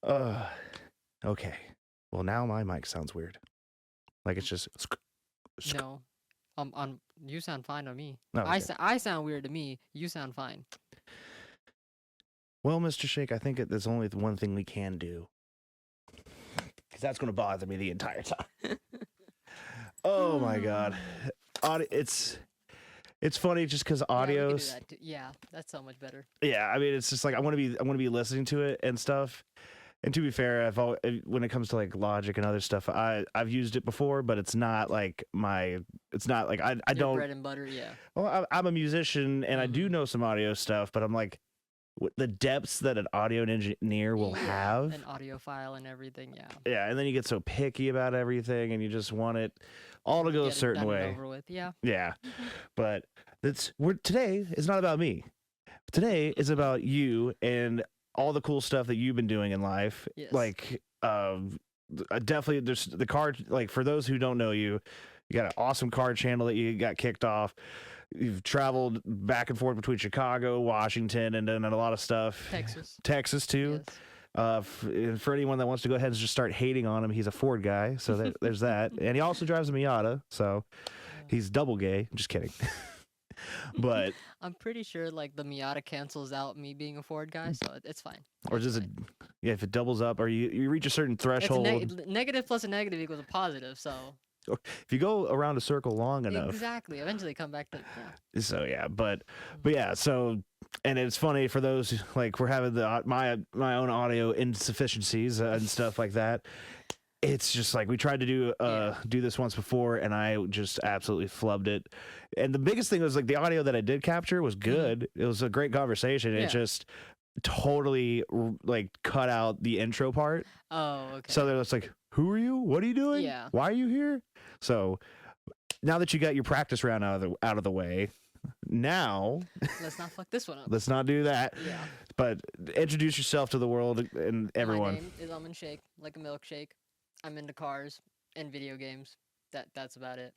Okay. Well, now my mic sounds weird. Like it's just. No. You sound fine to me. No, okay. I sound weird to me. You sound fine. Well, Mr. Shake, I think there's only one thing we can do. Because that's going to bother me the entire time. Oh my God. It's funny just because audio's. Yeah, that's so much better. Yeah, I mean, it's just like I want to be listening to it and stuff. And to be fair, when it comes to like Logic and other stuff, I've used it before, but it's not like I don't. Bread and butter, yeah. Well, I'm a musician and I do know some audio stuff, but I'm like the depths that an audio engineer will have, an audiophile and everything, yeah. Yeah, and then you get so picky about everything, and you just want it all to go a certain way. Over with, yeah. Yeah, but today is not about me. Today is about you and all the cool stuff that you've been doing in life. Yes. Like, definitely, there's the car. Like, for those who don't know you, you got an awesome car channel that you got kicked off. You've traveled back and forth between Chicago, Washington, and done a lot of stuff. Texas too. Yes. For anyone that wants to go ahead and just start hating on him, he's a Ford guy, so there's that. And he also drives a Miata, so he's double gay. I'm just kidding. But I'm pretty sure like the Miata cancels out me being a Ford guy, so it's fine. Or does it? Yeah, if it doubles up, or you reach a certain threshold. Negative plus a negative equals a positive, so. If you go around a circle long enough, exactly, eventually come back to So yeah, but yeah, so and it's funny for those like we're having my own audio insufficiencies and stuff like that. It's just like we tried to do this once before, and I just absolutely flubbed it. And the biggest thing was like the audio that I did capture was good. It was a great conversation. It just totally like cut out the intro part. Oh, okay. So they're just like, who are you? What are you doing? Yeah. Why are you here? So now that you got your practice round out of the way, now let's not fuck this one up. Let's not do that. Yeah. But introduce yourself to the world and everyone. My name is Aman Shake, like a milkshake. I'm into cars and video games. That's about it.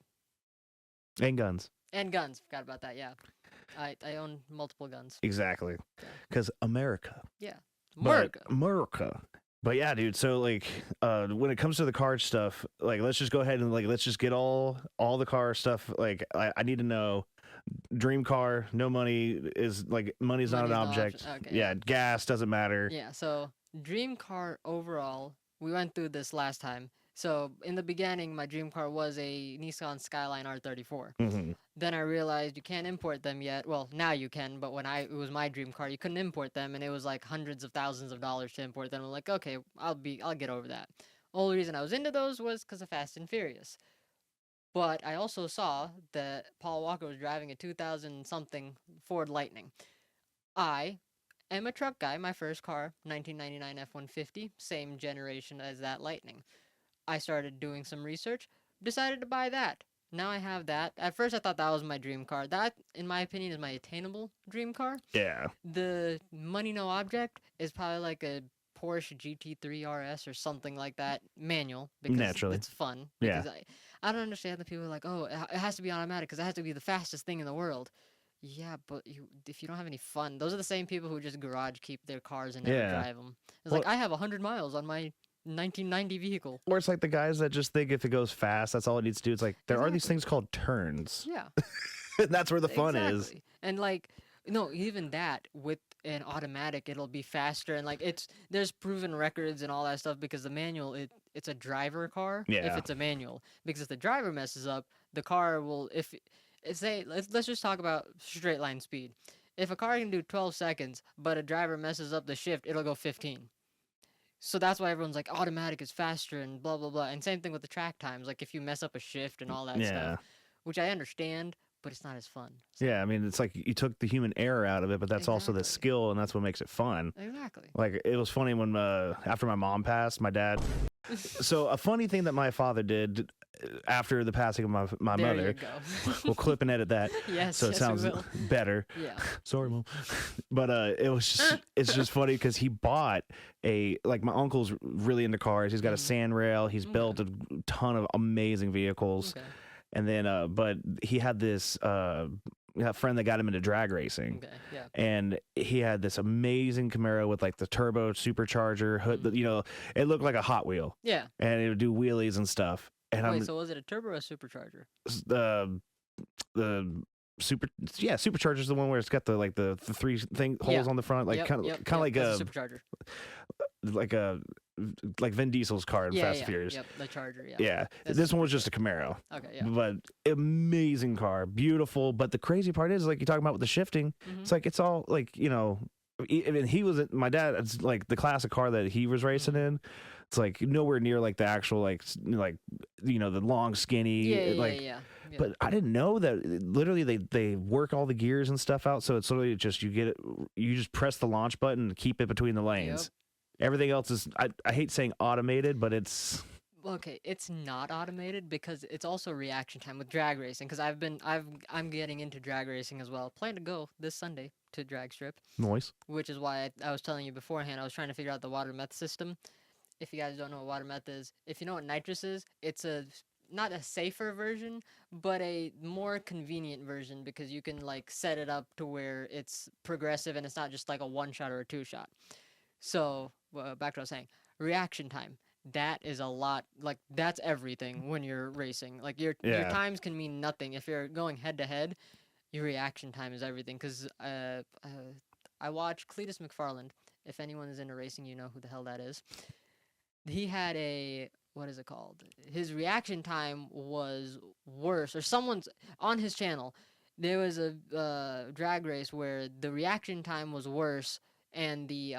And guns. And guns. Forgot about that. Yeah. I own multiple guns. Exactly. Because America. Yeah. America. But yeah, dude. So like, when it comes to the car stuff, like, let's just go ahead and like, let's just get all the car stuff. Like, I need to know. Dream car, no money is like money's not an object. Okay. Yeah, gas doesn't matter. Yeah. So dream car overall, we went through this last time. So in the beginning, my dream car was a Nissan Skyline R34. Mm-hmm. Then I realized you can't import them yet. Well, now you can, but when it was my dream car, you couldn't import them, and it was like hundreds of thousands of dollars to import them. I'm like, okay, I'll get over that. Only reason I was into those was because of Fast and Furious. But I also saw that Paul Walker was driving a 2000-something Ford Lightning. I am a truck guy. My first car, 1999 F-150, same generation as that Lightning. I started doing some research, decided to buy that. Now I have that. At first I thought that was my dream car. That, in my opinion, is my attainable dream car. Yeah. The money no object is probably like a Porsche GT3 RS or something like that, manual, because naturally it's fun. Yeah. I don't understand the people like, oh, it has to be automatic because it has to be the fastest thing in the world. Yeah, but if you don't have any fun, those are the same people who just garage keep their cars and never drive them. It's like, I have 100 miles on my 1990 vehicle. Or it's like the guys that just think if it goes fast, that's all it needs to do. It's like, there are these things called turns. Yeah. And that's where the fun is. And like, no, even that with an automatic, it'll be faster. And like, there's proven records and all that stuff because the manual, it's a driver car. Yeah. If it's a manual, because if the driver messes up, the car will, let's just talk about straight line speed. If a car can do 12 seconds, but a driver messes up the shift, it'll go 15. So that's why everyone's like, automatic is faster and blah, blah, blah. And same thing with the track times. Like if you mess up a shift and all that stuff, which I understand, but it's not as fun. So. Yeah, I mean, it's like you took the human error out of it, but that's also the skill, and that's what makes it fun. Exactly. Like, it was funny when, after my mom passed, my dad... So a funny thing that my father did after the passing of my there mother, you go. We'll clip and edit that. Yes, so it sounds better. Yeah. Sorry, Mom. But it's just funny because he bought my uncle's really into cars. He's got a sand rail. He's built a ton of amazing vehicles. Okay. And then, but he had this a friend that got him into drag racing. Okay. Yeah. And he had this amazing Camaro with like the turbo supercharger hood. You know, it looked like a Hot Wheel, Yeah. and it would do wheelies and stuff. And Wait, so was it a turbo or a supercharger? The supercharger's the one where it's got the like the three holes on the front, like kind of like a supercharger, like Vin Diesel's car in Fast and Furious. Yep, the Charger. Yeah. This one was just a Camaro. Okay. Yeah. But amazing car, beautiful. But the crazy part is, like you're talking about with the shifting, it's like it's all like, you know, and he was my dad. It's like the classic car that he was racing in. It's like nowhere near like the actual like you know, the long skinny Yeah. But I didn't know that literally they work all the gears and stuff out, so it's literally just you just press the launch button and keep it between the lanes. Yep. Everything else is I hate saying automated, but it's okay. It's not automated because it's also reaction time with drag racing. Because I'm getting into drag racing as well. Plan to go this Sunday to drag strip. Nice. Which is why I was telling you beforehand. I was trying to figure out the water meth system. If you guys don't know what water meth is, if you know what nitrous is, it's not a safer version, but a more convenient version because you can like set it up to where it's progressive and it's not just like a 1-shot or a 2-shot. So back to what I was saying, reaction time. That is a lot. Like that's everything when you're racing. Like your times can mean nothing if you're going head to head. Your reaction time is everything. Because I watch Cletus McFarland. If anyone is into racing, you know who the hell that is. He had what is it called? His reaction time was worse, or someone's on his channel. There was a drag race where the reaction time was worse, and the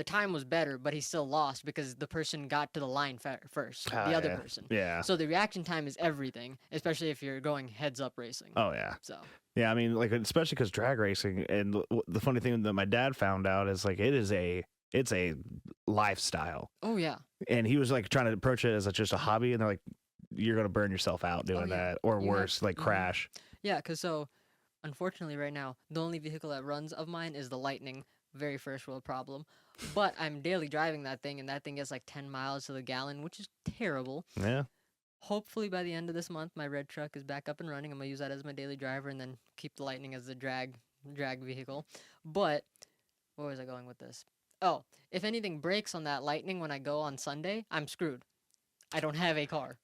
time was better, but he still lost because the person got to the line first, the other person. Yeah. So the reaction time is everything, especially if you're going heads up racing. Oh yeah. So. Yeah, I mean, like especially because drag racing, and the funny thing that my dad found out is like it's a lifestyle. Oh yeah. And he was like trying to approach it as just a hobby, and they're like, "You're gonna burn yourself out doing that, or worse, like crash." Yeah, because unfortunately, right now, the only vehicle that runs of mine is the Lightning. Very first world problem. But I'm daily driving that thing, and that thing gets like 10 miles to the gallon, which is terrible. Yeah. Hopefully by the end of this month, my red truck is back up and running. I'm gonna use that as my daily driver, and then keep the Lightning as the drag vehicle. But where was I going with this? Oh, if anything breaks on that Lightning when I go on Sunday, I'm screwed. I don't have a car.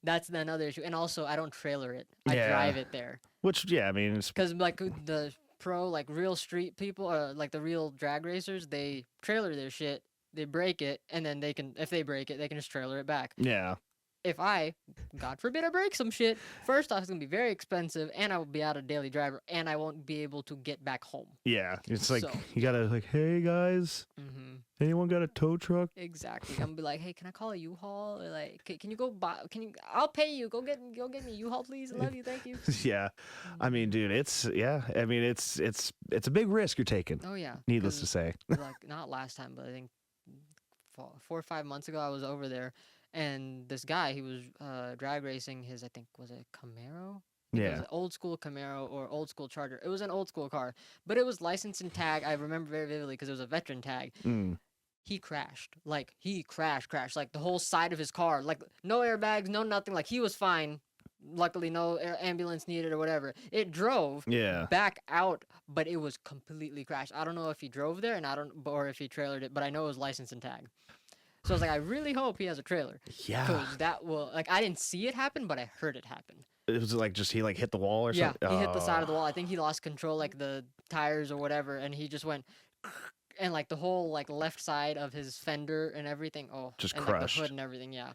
That's another issue. And also, I don't trailer it. I drive it there. Which, I mean... Because, like, the pro, like, real street people, or, like, the real drag racers, they trailer their shit, they break it, and then if they break it, they can just trailer it back. Yeah. If God forbid I break some shit, first off, it's going to be very expensive, and I will be out of daily driver, and I won't be able to get back home. Yeah, it's like, you got to, like, hey, guys, anyone got a tow truck? Exactly. I'm going to be like, hey, can I call a U-Haul? Or, like, can you go buy, I'll pay you. Go get me a U-Haul, please. I love you. Thank you. Yeah. I mean, dude, it's a big risk you're taking. Oh, yeah. Needless to say. Like, not last time, but I think 4 or 5 months ago, I was over there. And this guy, he was drag racing his, I think, was it Camaro? Yeah. It was an old school Camaro or old school Charger. It was an old school car, but it was licensed and tag. I remember very vividly because it was a veteran tag. He crashed. Like, he crashed. Like, the whole side of his car. Like, no airbags, no nothing. Like, he was fine. Luckily, no ambulance needed or whatever. It drove back out, but it was completely crashed. I don't know if he drove there, or if he trailered it, but I know it was licensed and tag. So I was like, I really hope he has a trailer. Yeah. Because that will, like, I didn't see it happen, but I heard it happen. It was like just he like hit the wall or something? Yeah, he hit the side of the wall. I think he lost control, like the tires or whatever, and he just went, and like the whole like left side of his fender and everything. Oh, just and crushed. Like the hood and everything, yeah.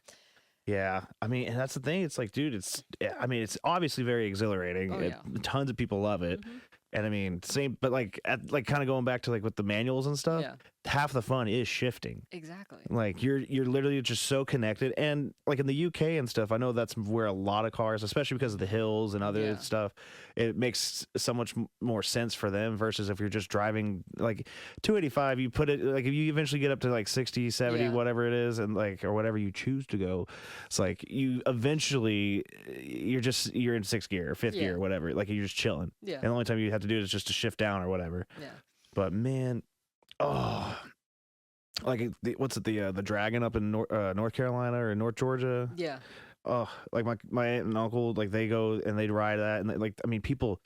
Yeah, I mean, and that's the thing. It's like, dude, it's obviously very exhilarating. Oh, yeah. Tons of people love it. And I mean, same, but like, kind of going back to like with the manuals and stuff, half the fun is shifting. Exactly. Like you're literally just so connected, and like in the UK and stuff, I know that's where a lot of cars, especially because of the hills and other stuff, it makes so much more sense for them versus if you're just driving like 285. You put it like if you eventually get up to like 60, 70, whatever it is, and like or whatever you choose to go, it's like you eventually you're in sixth gear or fifth gear or whatever. Like you're just chilling. Yeah. And the only time you have to do it is just to shift down or whatever. Yeah. But man, like what's it, the Dragon up in North Carolina or North Georgia? Yeah. Oh, like my aunt and uncle, like they go and they ride that, and like I mean, people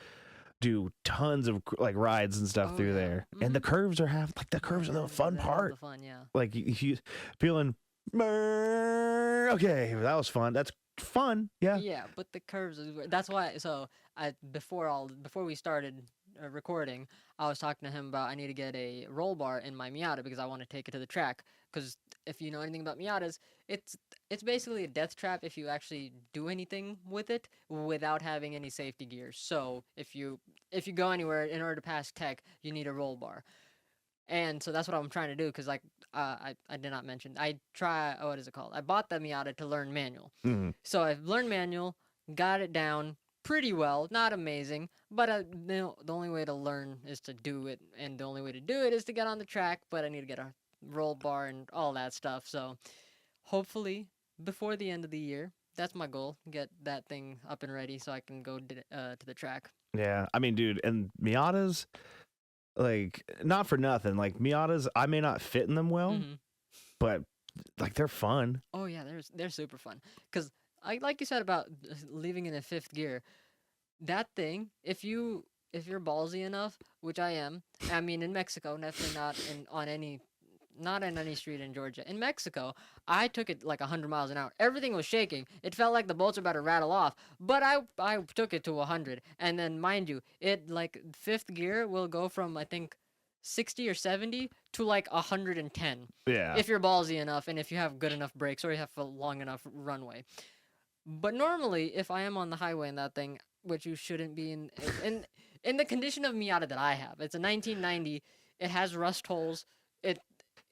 do tons of like rides and stuff Oh through yeah. there, and the curves are the Oh, curves are the yeah, fun that is part. the fun, yeah. Like you feeling, okay, that was fun. That's fun. Yeah. Yeah, but the curves is that's why. So I before we started recording, I was talking to him about I need to get a roll bar in my Miata because I want to take it to the track. Because if you know anything about Miatas, it's it's basically a death trap if you actually do anything with it without having any safety gear. So if you go anywhere in order to pass tech, you need a roll bar. And so that's what I'm trying to do because like I did not mention what is it called? I bought the Miata to learn manual. Mm-hmm. So I've learned manual, got it down pretty well, not amazing, but the only way to learn is to do it, and the only way to do it is to get on the track. But I need to get a roll bar and all that stuff. So hopefully before the end of the year, that's my goal: get that thing up and ready so I can go to the track. Yeah, I mean, dude, and Miatas, like, not for nothing, like Miatas, I may not fit in them well, Hmm. but like they're fun. Oh yeah, they're super fun. Cause I like you said about leaving in a fifth gear. That thing, if you're ballsy enough, which I am, I mean in Mexico, definitely not in any street in Georgia. In Mexico, I took it like 100 miles an hour. Everything was shaking. It felt like the bolts were about to rattle off. But I took it to 100, and then mind you, it like fifth gear will go from I think 60 or 70 to like 110 Yeah. if you're ballsy enough and if you have good enough brakes or you have a long enough runway. But normally, if I am on the highway in that thing, which you shouldn't be in the condition of Miata that I have, it's a 1990. It has rust holes. It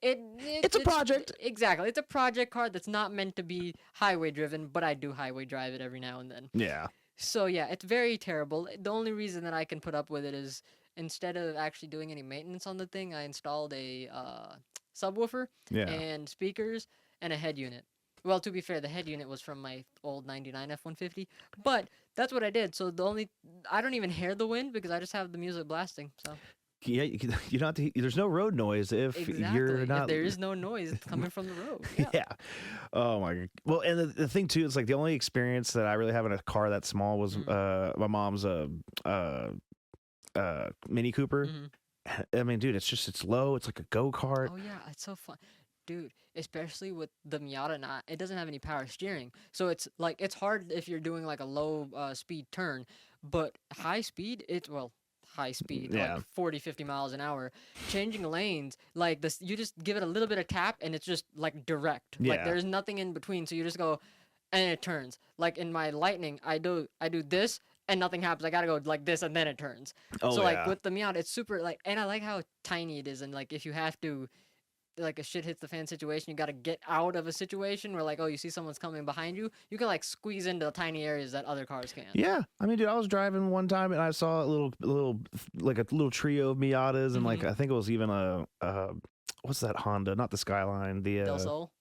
It's a project. Exactly. It's a project car that's not meant to be highway driven, but I do highway drive it every now and then. Yeah. So yeah, it's very terrible. The only reason that I can put up with it is instead of actually doing any maintenance on the thing, I installed a subwoofer Yeah. and speakers and a head unit. Well, to be fair, the head unit was from my old 99 F-150, but that's what I did. So I don't even hear the wind because I just have the music blasting. So Yeah, you don't have to, there's no road noise if exactly, you're not. if there is no noise coming from the road. Yeah. Yeah. Oh my. Well, and the thing too, it's like the only experience that I really have in a car that small was my mom's Mini Cooper. Mhm. I mean, dude, it's low. It's like a go kart. Oh yeah, it's so fun, dude. Especially with the Miata, not it doesn't have any power steering, so it's hard if you're doing like a low speed turn, but high speed, high speed, Yeah. like 40, 50 miles an hour, changing lanes, like this, you just give it a little bit of tap and it's just like direct, like Yeah. there's nothing in between, so you just go, and it turns. Like in my Lightning, I do this. And nothing happens. I gotta go like this, and then it turns. Oh So like yeah. with the Miata, it's super like, and I like how tiny it is. And like if you have to, like a shit hits the fan situation, you gotta get out of a situation where like, oh, you see someone's coming behind you, you can like squeeze into the tiny areas that other cars can't. Yeah, I mean, dude, I was driving one time and I saw like a little trio of Miatas, and like I think it was even a what's that Honda? Not the Skyline. The Del Sol,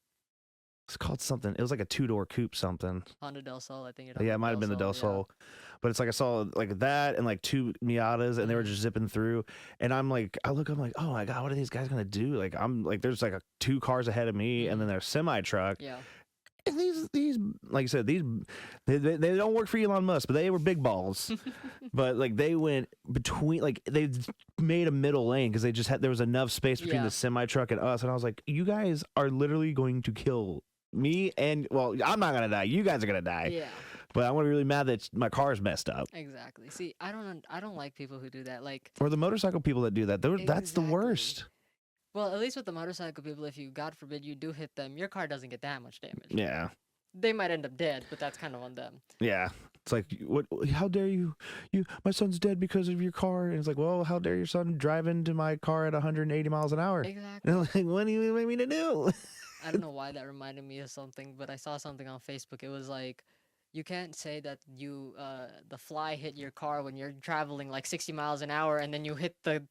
it's called something. It was like a 2-door coupe something. Honda Del Sol, I think. Yeah, it might have been the Del Sol. But it's like I saw like that and like two Miatas, and they were just zipping through. And I'm like, I'm like, oh my god, what are these guys gonna do? Like I'm like, there's like two cars ahead of me, and then there's semi truck. Yeah. And these like you said, they don't work for Elon Musk, but they were big balls. But like they went between, like they made a middle lane because they just had, there was enough space between the semi truck and us, and I was like, you guys are literally going to kill me, and well, I'm not gonna die. You guys are gonna die. Yeah. But I'm really mad that my car's messed up. Exactly. See, I don't like people who do that. Like, Or the motorcycle people that do that. That's the worst. well, at least with the motorcycle people, if you, God forbid, you do hit them, your car doesn't get that much damage. Yeah. They might end up dead, but that's kind of on them. Yeah. It's like, what? How dare you? My son's dead because of your car. And it's like, well, how dare your son drive into my car at 180 miles an hour? Exactly. And like, what do you want me to do? I don't know why that reminded me of something, but I saw something on Facebook. It was like, you can't say that the fly hit your car when you're traveling like 60 miles an hour and then you hit the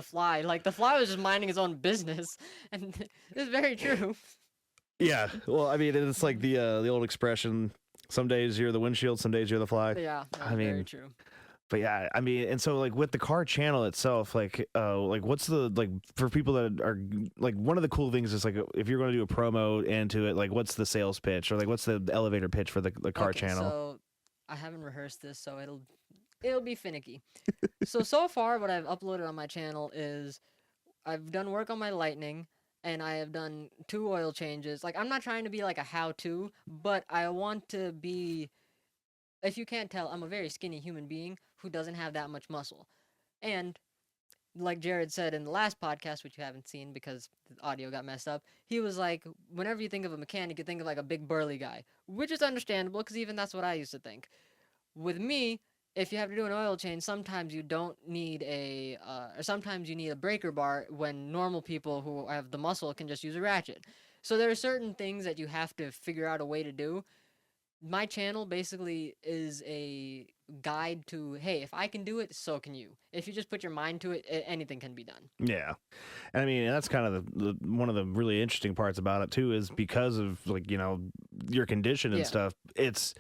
fly. Like the fly was just minding his own business, and it's very true. Yeah. Well, I mean, it's like the old expression: some days you're the windshield, some days you're the fly. Yeah, I mean, very true. But yeah, I mean, and so like with the car channel itself, like what's the like for people that are like one of the cool things is like if you're going to do a promo into it, like what's the sales pitch or like what's the elevator pitch for the car Okay, channel? so I haven't rehearsed this, so it'll be finicky. So far, what I've uploaded on my channel is I've done work on my Lightning, and I have done 2 oil changes. Like, I'm not trying to be like a how-to, but I want to be. If you can't tell, I'm a very skinny human being who doesn't have that much muscle. And like Jared said in the last podcast, which you haven't seen because the audio got messed up, he was like, whenever you think of a mechanic, you think of like a big burly guy, which is understandable because even that's what I used to think. With me, if you have to do an oil change, sometimes you don't need or sometimes you need a breaker bar when normal people who have the muscle can just use a ratchet. So there are certain things that you have to figure out a way to do. My channel basically is a guide to, hey, if I can do it, so can you. If you just put your mind to it, anything can be done. Yeah, and I mean that's kind of the one of the really interesting parts about it too is because of like your condition and Yeah. stuff. It's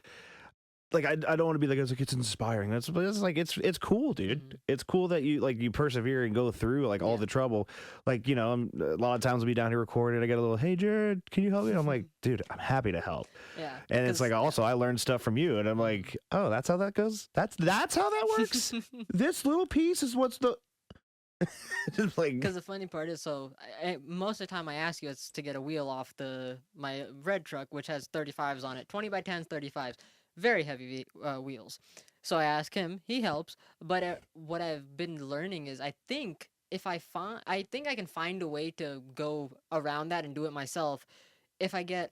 like I don't want to be like it's inspiring. It's like it's cool, dude. Mhm. It's cool that you persevere and go through like all Yeah. the trouble. Like I'm a lot of times I'll be down here recording. I get a little, hey Jared, can you help me? I'm like, dude, I'm happy to help. Yeah. And it's like also I learned stuff from you, and I'm like, oh, that's how that goes. That's how that works. This little piece is what's the just like Because the funny part is, so most of the time I ask you, it's to get a wheel off my red truck, which has 35s on it, 20 by 10s, 35s, very heavy wheels. So I ask him, he helps. But what I've been learning is, I think I think I can find a way to go around that and do it myself. If I get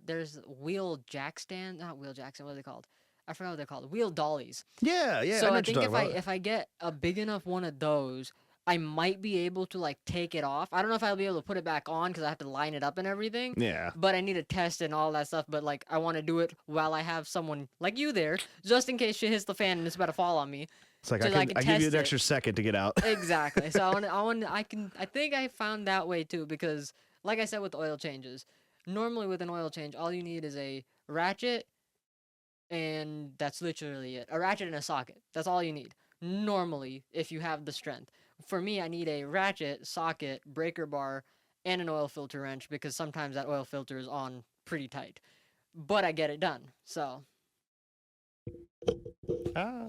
there's wheel jack stand, not wheel jacks, what are they called? I forgot what they're called. Wheel dollies. yeah. So I know I what you're think talking about. if I get a big enough one of those, I might be able to like take it off. I don't know if I'll be able to put it back on because I have to line it up and everything. Yeah. But I need to test and all that stuff. But like I want to do it while I have someone like you there, just in case shit hits the fan and it's about to fall on me. It's like So I can give you test an it. extra second to get out. Exactly. So I think I found that way too because like I said with oil changes, normally with an oil change, all you need is a ratchet and that's literally it. A ratchet and a socket. That's all you need. Normally, if you have the strength. For me, I need a ratchet, socket, breaker bar, and an oil filter wrench because sometimes that oil filter is on pretty tight. But I get it done. So,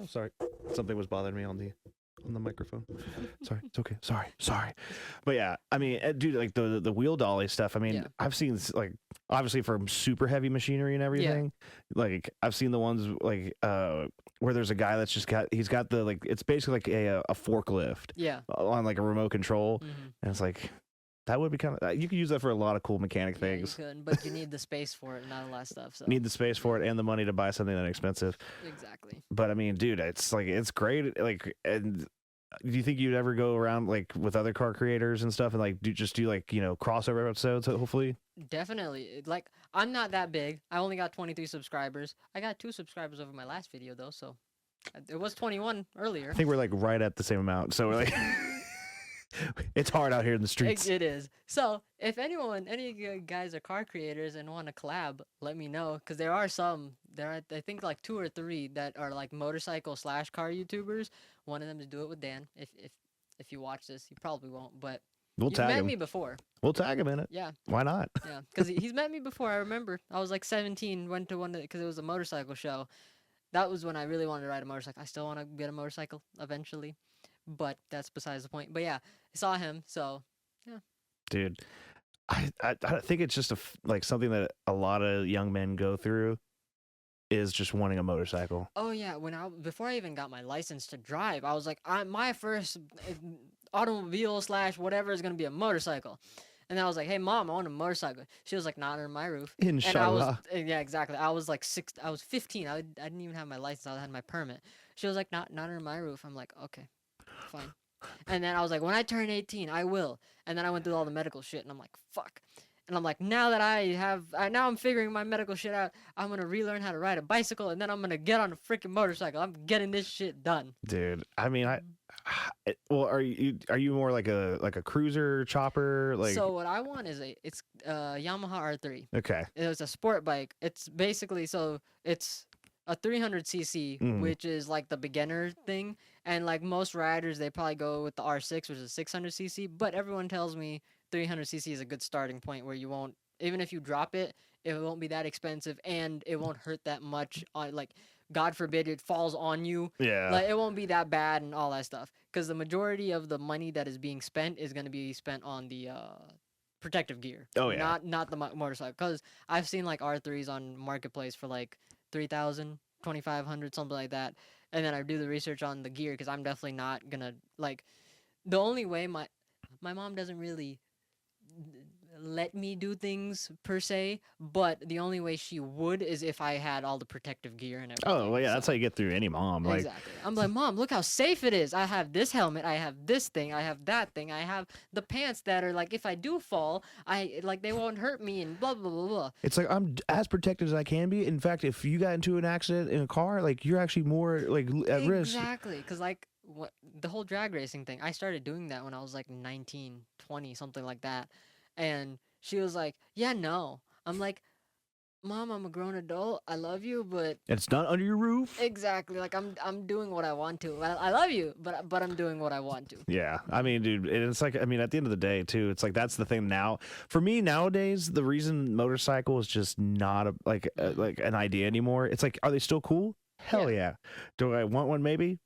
Sorry. Something was bothering me on the microphone. Sorry. It's okay. Sorry. But yeah, I mean, dude, like the wheel dolly stuff. I mean, Yeah. I've seen like obviously for super heavy machinery and everything. Like I've seen the ones like where there's a guy that's he's got the like it's basically like a forklift yeah. on like a remote control, Mhm. and it's like that would be kind of you could use that for a lot of cool mechanic Yeah, you things. could, but you need the space for it and not a lot of stuff. So Need the space for it and the money to buy something that expensive. exactly. But I mean, dude, it's like it's great. Like, and do you think you'd ever go around like with other car creators and stuff and like do like crossover episodes? Hopefully, Definitely. Like I'm not that big. I only got 23 subscribers. I got 2 subscribers over my last video though, so it was 21 earlier. I think we're like right at the same amount. So we're like, it's hard out here in the streets. It is. So, if any of you guys are car creators and want to collab, let me know. Because there are some. There are, I think, like 2 or 3 that are like motorcycle / car YouTubers. One of them is Do It with Dan. If you watch this, you probably won't. But We'll you've tag met him. me before. We'll tag him in it. Yeah, Why not? yeah. Because he's met me before. I remember. I was like 17. Went to one because it was a motorcycle show. That was when I really wanted to ride a motorcycle. I still want to get a motorcycle eventually. But that's besides the point. But yeah, I saw him. So yeah. Dude, I think it's just like something that a lot of young men go through is just wanting a motorcycle. Oh yeah, before I even got my license to drive, I was like, my first automobile / whatever is gonna be a motorcycle, and I was like, hey mom, I want a motorcycle. She was like, not under my roof. Inshallah. And I was yeah, exactly. I was like I was 15. I didn't even have my license. I had my permit. She was like, not under my roof. I'm like, okay, fine. And then I was like, when I turn 18, I will. And then I went through all the medical shit, and I'm like, fuck. And I'm like, now that now I'm figuring my medical shit out, I'm gonna relearn how to ride a bicycle, and then I'm gonna get on a freaking motorcycle. I'm getting this shit done. Dude, I mean, well, are you more like a cruiser chopper? Like, So what I want is it's Yamaha R3. okay, It was a sport bike. It's basically it's a 300cc, Mhm. which is like the beginner thing, and like most riders, they probably go with the R6, which is 600cc. But everyone tells me 300cc is a good starting point where you won't, even if you drop it, it won't be that expensive and it won't hurt that much. On like, God forbid it falls on you, Yeah. like it won't be that bad and all that stuff. Because the majority of the money that is being spent is going to be spent on the protective gear. Oh, yeah. Not the motorcycle. Because I've seen like R3s on marketplace for like 3,000, 2,500, something like that. And then I do the research on the gear because I'm definitely not gonna like. The only way my mom doesn't really let me do things per se, but the only way she would is if I had all the protective gear and everything. Oh, well, yeah, that's how you get through any mom. Like, Exactly. I'm like, Mom, look how safe it is. I have this helmet. I have this thing. I have that thing. I have the pants that are like, if I do fall, I like they won't hurt me and blah blah blah blah. it's like I'm as protected as I can be. In fact, if you got into an accident in a car, like you're actually more like at risk. Exactly, because like what the whole drag racing thing, I started doing that when I was like 19, 20, something like that, and she was like, "Yeah, no." I'm like, "Mom, I'm a grown adult. I love you, but It's not under your roof. exactly, like I'm doing what I want to. I love you, but I'm doing what I want to." Yeah, I mean, dude, it's like, I mean, at the end of the day, too, it's like that's the thing now. For me nowadays, the reason motorcycle is just not like an idea anymore. It's like, are they still cool? Hell yeah. Do I want one? Maybe.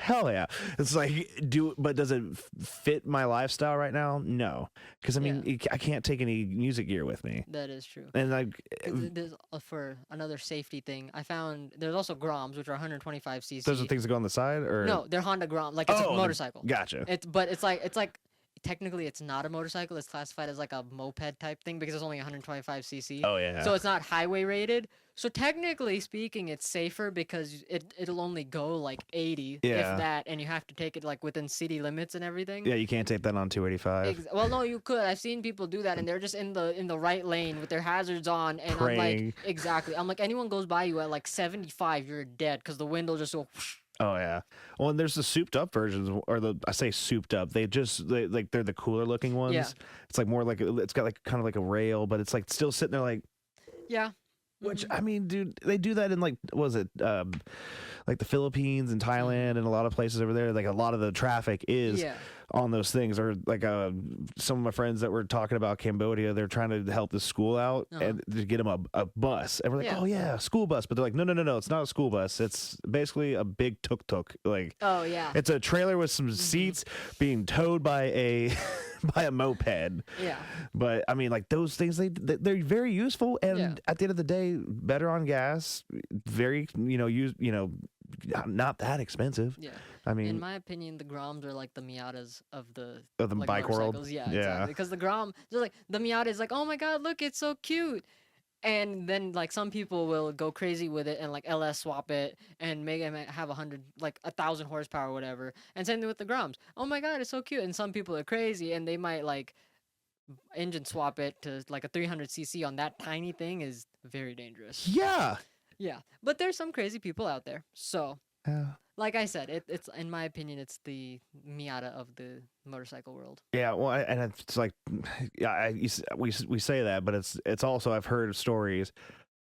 Hell yeah. It's like, but does it fit my lifestyle right now? No, because I mean, I can't take any music gear with me. That is true. And like, There's for another safety thing. I found there's also Groms, which are 125cc. those are things that go on the side, or No, they're Honda Grom. Like it's a motorcycle. Gotcha. It's like technically it's not a motorcycle. It's classified as like a moped type thing because it's only 125cc. Oh yeah. So it's not highway rated. So technically speaking, it's safer because it'll only go like 80 if that, and you have to take it like within city limits and everything. Yeah, you can't take that on 285. Well, no, you could. I've seen people do that, and they're just in the right lane with their hazards on, and Praying. I'm like, exactly. I'm like, anyone goes by you at like 75, you're dead because the wind will just go. Whoosh. Oh yeah. Well, and there's the souped up versions, or I say souped up. They're the cooler looking ones. Yeah. It's like more like it's got like kind of like a rail, but it's like still sitting there like. Yeah. Which I mean, dude, they do that in like was it like the Philippines and Thailand and a lot of places over there. Like a lot of the traffic is on those things. Or like some of my friends that were talking about Cambodia, they're trying to help the school out and to get them a bus. And we're like, oh yeah, a school bus. But they're like, no, it's not a school bus. It's basically a big tuk-tuk. Like, oh yeah, it's a trailer with some seats being towed by a by a moped. Yeah. But I mean, like those things, they're very useful, and at the end of the day, better on gas. Very, not that expensive. Yeah. I mean, in my opinion, the Groms are like the Miatas of the like bike world. Yeah, exactly. Because the Grom, they're like the Miata is like, oh my god, look, it's so cute. And then like some people will go crazy with it and like LS swap it and make it have 1,000 horsepower or whatever. And same thing with the Groms. Oh my god, it's so cute. And some people are crazy and they might like engine swap it to like a 300cc on that tiny thing is very dangerous. Yeah. Yeah, but there's some crazy people out there. So, like I said, it's in my opinion, it's the Miata of the motorcycle world. Yeah, well, and it's like, we say that, but it's also I've heard stories.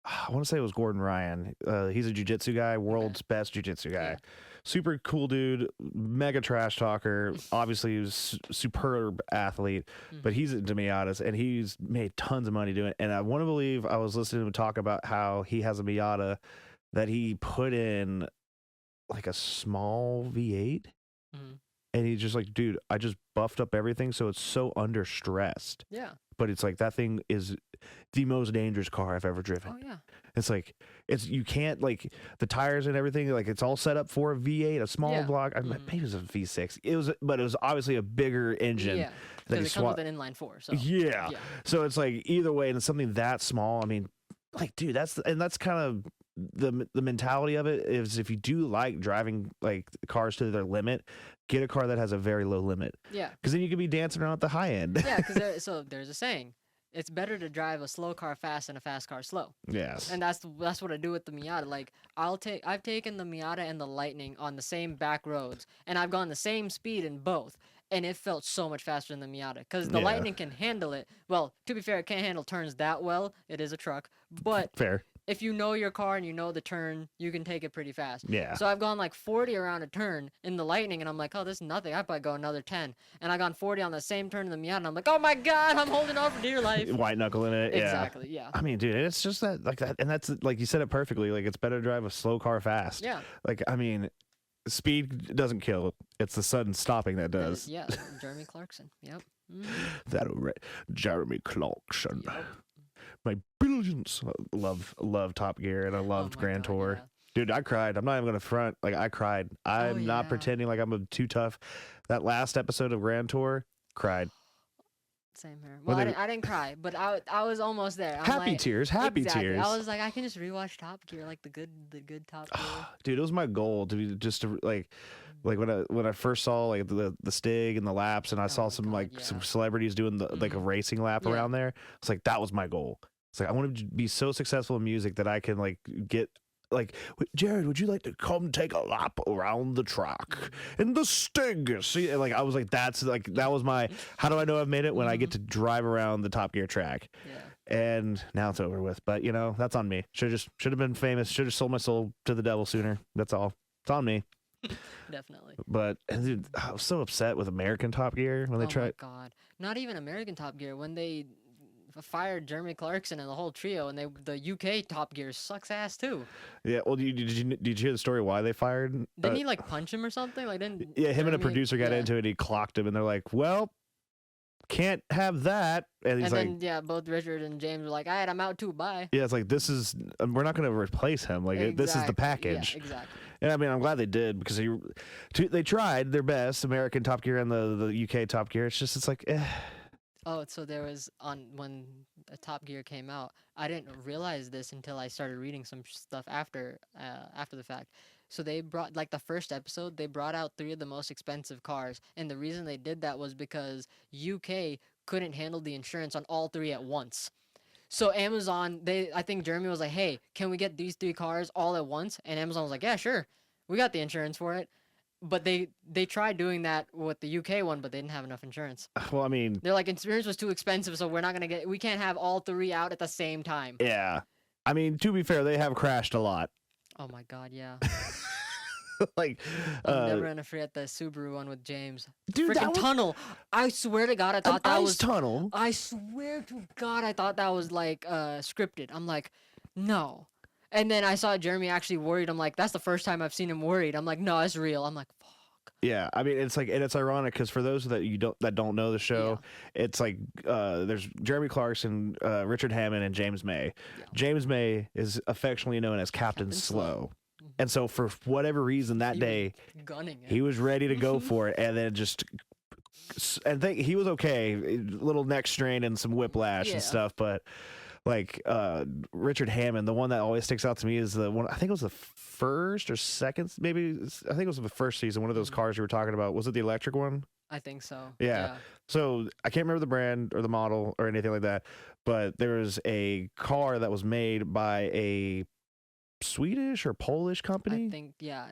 I want to say it was Gordon Ryan. He's a jiu-jitsu guy, world's best jiu-jitsu guy. Yeah. Super cool dude, mega trash talker. Obviously, he was superb athlete, but he's into Miatas and he's made tons of money doing it. And I want to believe I was listening to him talk about how he has a Miata that he put in like a small V8. And he's just like, dude, I just buffed up everything so it's so under stressed. Yeah. But it's like that thing is the most dangerous car I've ever driven. Oh yeah. It's like you can't like the tires and everything, like it's all set up for a V8, a small block. I mean, maybe it was a V6. But it was obviously a bigger engine. Yeah. Because it comes with an inline 4. So yeah. So it's like either way, and it's something that small. I mean, like, dude, that's kind of the mentality of it is if you do like driving like cars to their limit, get a car that has a very low limit. Yeah. Because then you could be dancing around at the high end. Yeah, because there's a saying. It's better to drive a slow car fast than a fast car slow. Yes. And that's what I do with the Miata. Like I've taken the Miata and the Lightning on the same back roads, and I've gone the same speed in both, and it felt so much faster than the Miata because the Lightning can handle it. Well, to be fair, it can't handle turns that well. It is a truck, but fair. if you know your car and you know the turn, you can take it pretty fast. Yeah. So I've gone like 40 around a turn in the Lightning, and I'm like, oh, this is nothing. I probably go another 10. And I gone 40 on the same turn in the Miata, and I'm like, oh my God, I'm holding on for dear life. White knuckling it. Exactly, yeah. I mean, dude, it's just that like that, and that's like you said it perfectly. Like it's better to drive a slow car fast. Yeah. Like I mean, speed doesn't kill. It's the sudden stopping that does. Yeah, Jeremy Clarkson. Yep. That Jeremy Clarkson. Yep. My billions. Love Top Gear, and I loved my Grand God, Tour. yeah. Dude, I cried. I'm not even gonna front. Like I cried. I'm not yeah. pretending like I'm too tough. That last episode of Grand Tour, cried. Same here. When Well, they- I didn't cry, but I was almost there. I'm Happy like, tears. Happy exactly. tears. I was like, I can just rewatch Top Gear, like the good Top Gear. Dude, it was my goal to be just to like when I first saw like the Stig and the laps, and I saw my some God, like yeah. some celebrities doing the like a racing lap Yeah. around there. It's like that was my goal. It's like I want to be so successful in music that I can like get like, Jared, would you like to come take a lap around the track in the Stig? See, like I was like, that was my. How do I know I've made it when I get to drive around the Top Gear track? Yeah. And now it's over with. But you know, that's on me. Should have been famous. Should have sold my soul to the devil sooner. That's all. It's on me. Definitely. But dude, I was so upset with American Top Gear when they tried. Oh my God! Not even American Top Gear when they fired Jeremy Clarkson and the whole trio, and the UK Top Gear sucks ass too. Yeah. Well, did you hear the story why they fired? Didn't he like punch him or something? Like didn't? Yeah, him and a Jeremy- producer got yeah. into it. And he clocked him, and they're like, "Well, can't have that." And he's And like, then yeah, both Richard and James were like, "All right, I'm out too. Bye." "Yeah, it's like this is we're not going to replace him. Like this is the Exactly. package." Yeah, exactly. And I mean, I'm glad they did because they tried their best, American Top Gear and the UK Top Gear. It's like, Oh, so there was when Top Gear came out. I didn't realize this until I started reading some stuff after the fact. So they brought like the first episode, they brought out 3 of the most expensive cars, and the reason they did that was because UK couldn't handle the insurance on all 3 at once. So Amazon, I think Jeremy was like, "Hey, can we get these 3 cars all at once?" And Amazon was like, "Yeah, sure. We got the insurance for it." But they tried doing that with the UK one, but they didn't have enough insurance. well, I mean, They're like, insurance was too expensive, so we can't have all 3 out at the same time. yeah. I mean, to be fair, they have crashed a lot. Oh my God, yeah. Like, I'm never gonna forget the Subaru one with James. dude, that Freaking was tunnel. I swear to God, I an thought that ice was. tunnel. I swear to God, I thought that was like scripted. I'm like, no. And then I saw Jeremy actually worried. I'm like, that's the first time I've seen him worried. I'm like, no, it's real. I'm like, fuck. Yeah, I mean, it's like, and it's ironic because for those that don't know the show, it's like there's Jeremy Clarkson, Richard Hammond, and James May. Yeah. James May is affectionately known as Captain Slow. And so for whatever reason that day, Gunning it. he was ready to go for it, and then he was okay, a little neck strain and some whiplash Yeah. and stuff, but like Richard Hammond, the one that always sticks out to me is the one, I think it was the first or second, maybe I think it was the first season, one of those cars you were talking about. Was it the electric one? I think so. Yeah. So I can't remember the brand or the model or anything like that, but there was a car that was made by a Swedish or Polish company. I think yeah.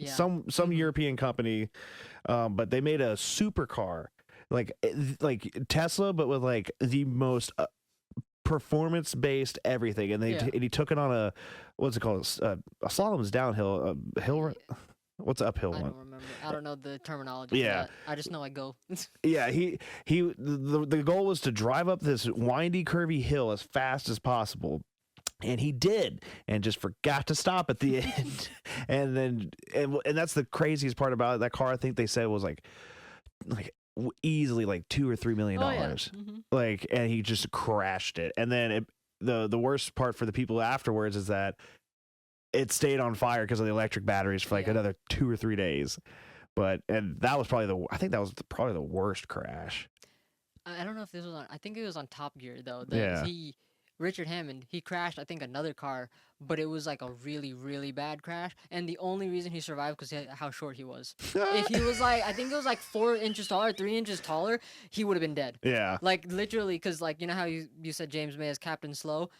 Some European company, but they made a supercar like Tesla, but with like the most performance based everything, and he took it on a what's it called, a slalom's downhill, a hill. What's the uphill I one? don't remember. I don't know the terminology. Yeah. For that. I just know I go. Yeah, the goal was to drive up this windy, curvy hill as fast as possible. And he did, and just forgot to stop at the end. and that's the craziest part about it. That car, I think they said was like easily like $2 or $3 million. Oh, yeah. Mm-hmm. Like, and he just crashed it. And then the worst part for the people afterwards is that it stayed on fire because of the electric batteries for like another 2 or 3 days. And that was probably probably the worst crash. I don't know if this was on. I think it was on Top Gear though. Yeah. Richard Hammond, he crashed, I think, another car, but it was like a really, really bad crash. And the only reason he survived was how short he was. If he was like, I think it was like 4 inches taller, 3 inches taller, he would have been dead. Yeah. Like literally, because like, you know how you said James May as Captain Slow?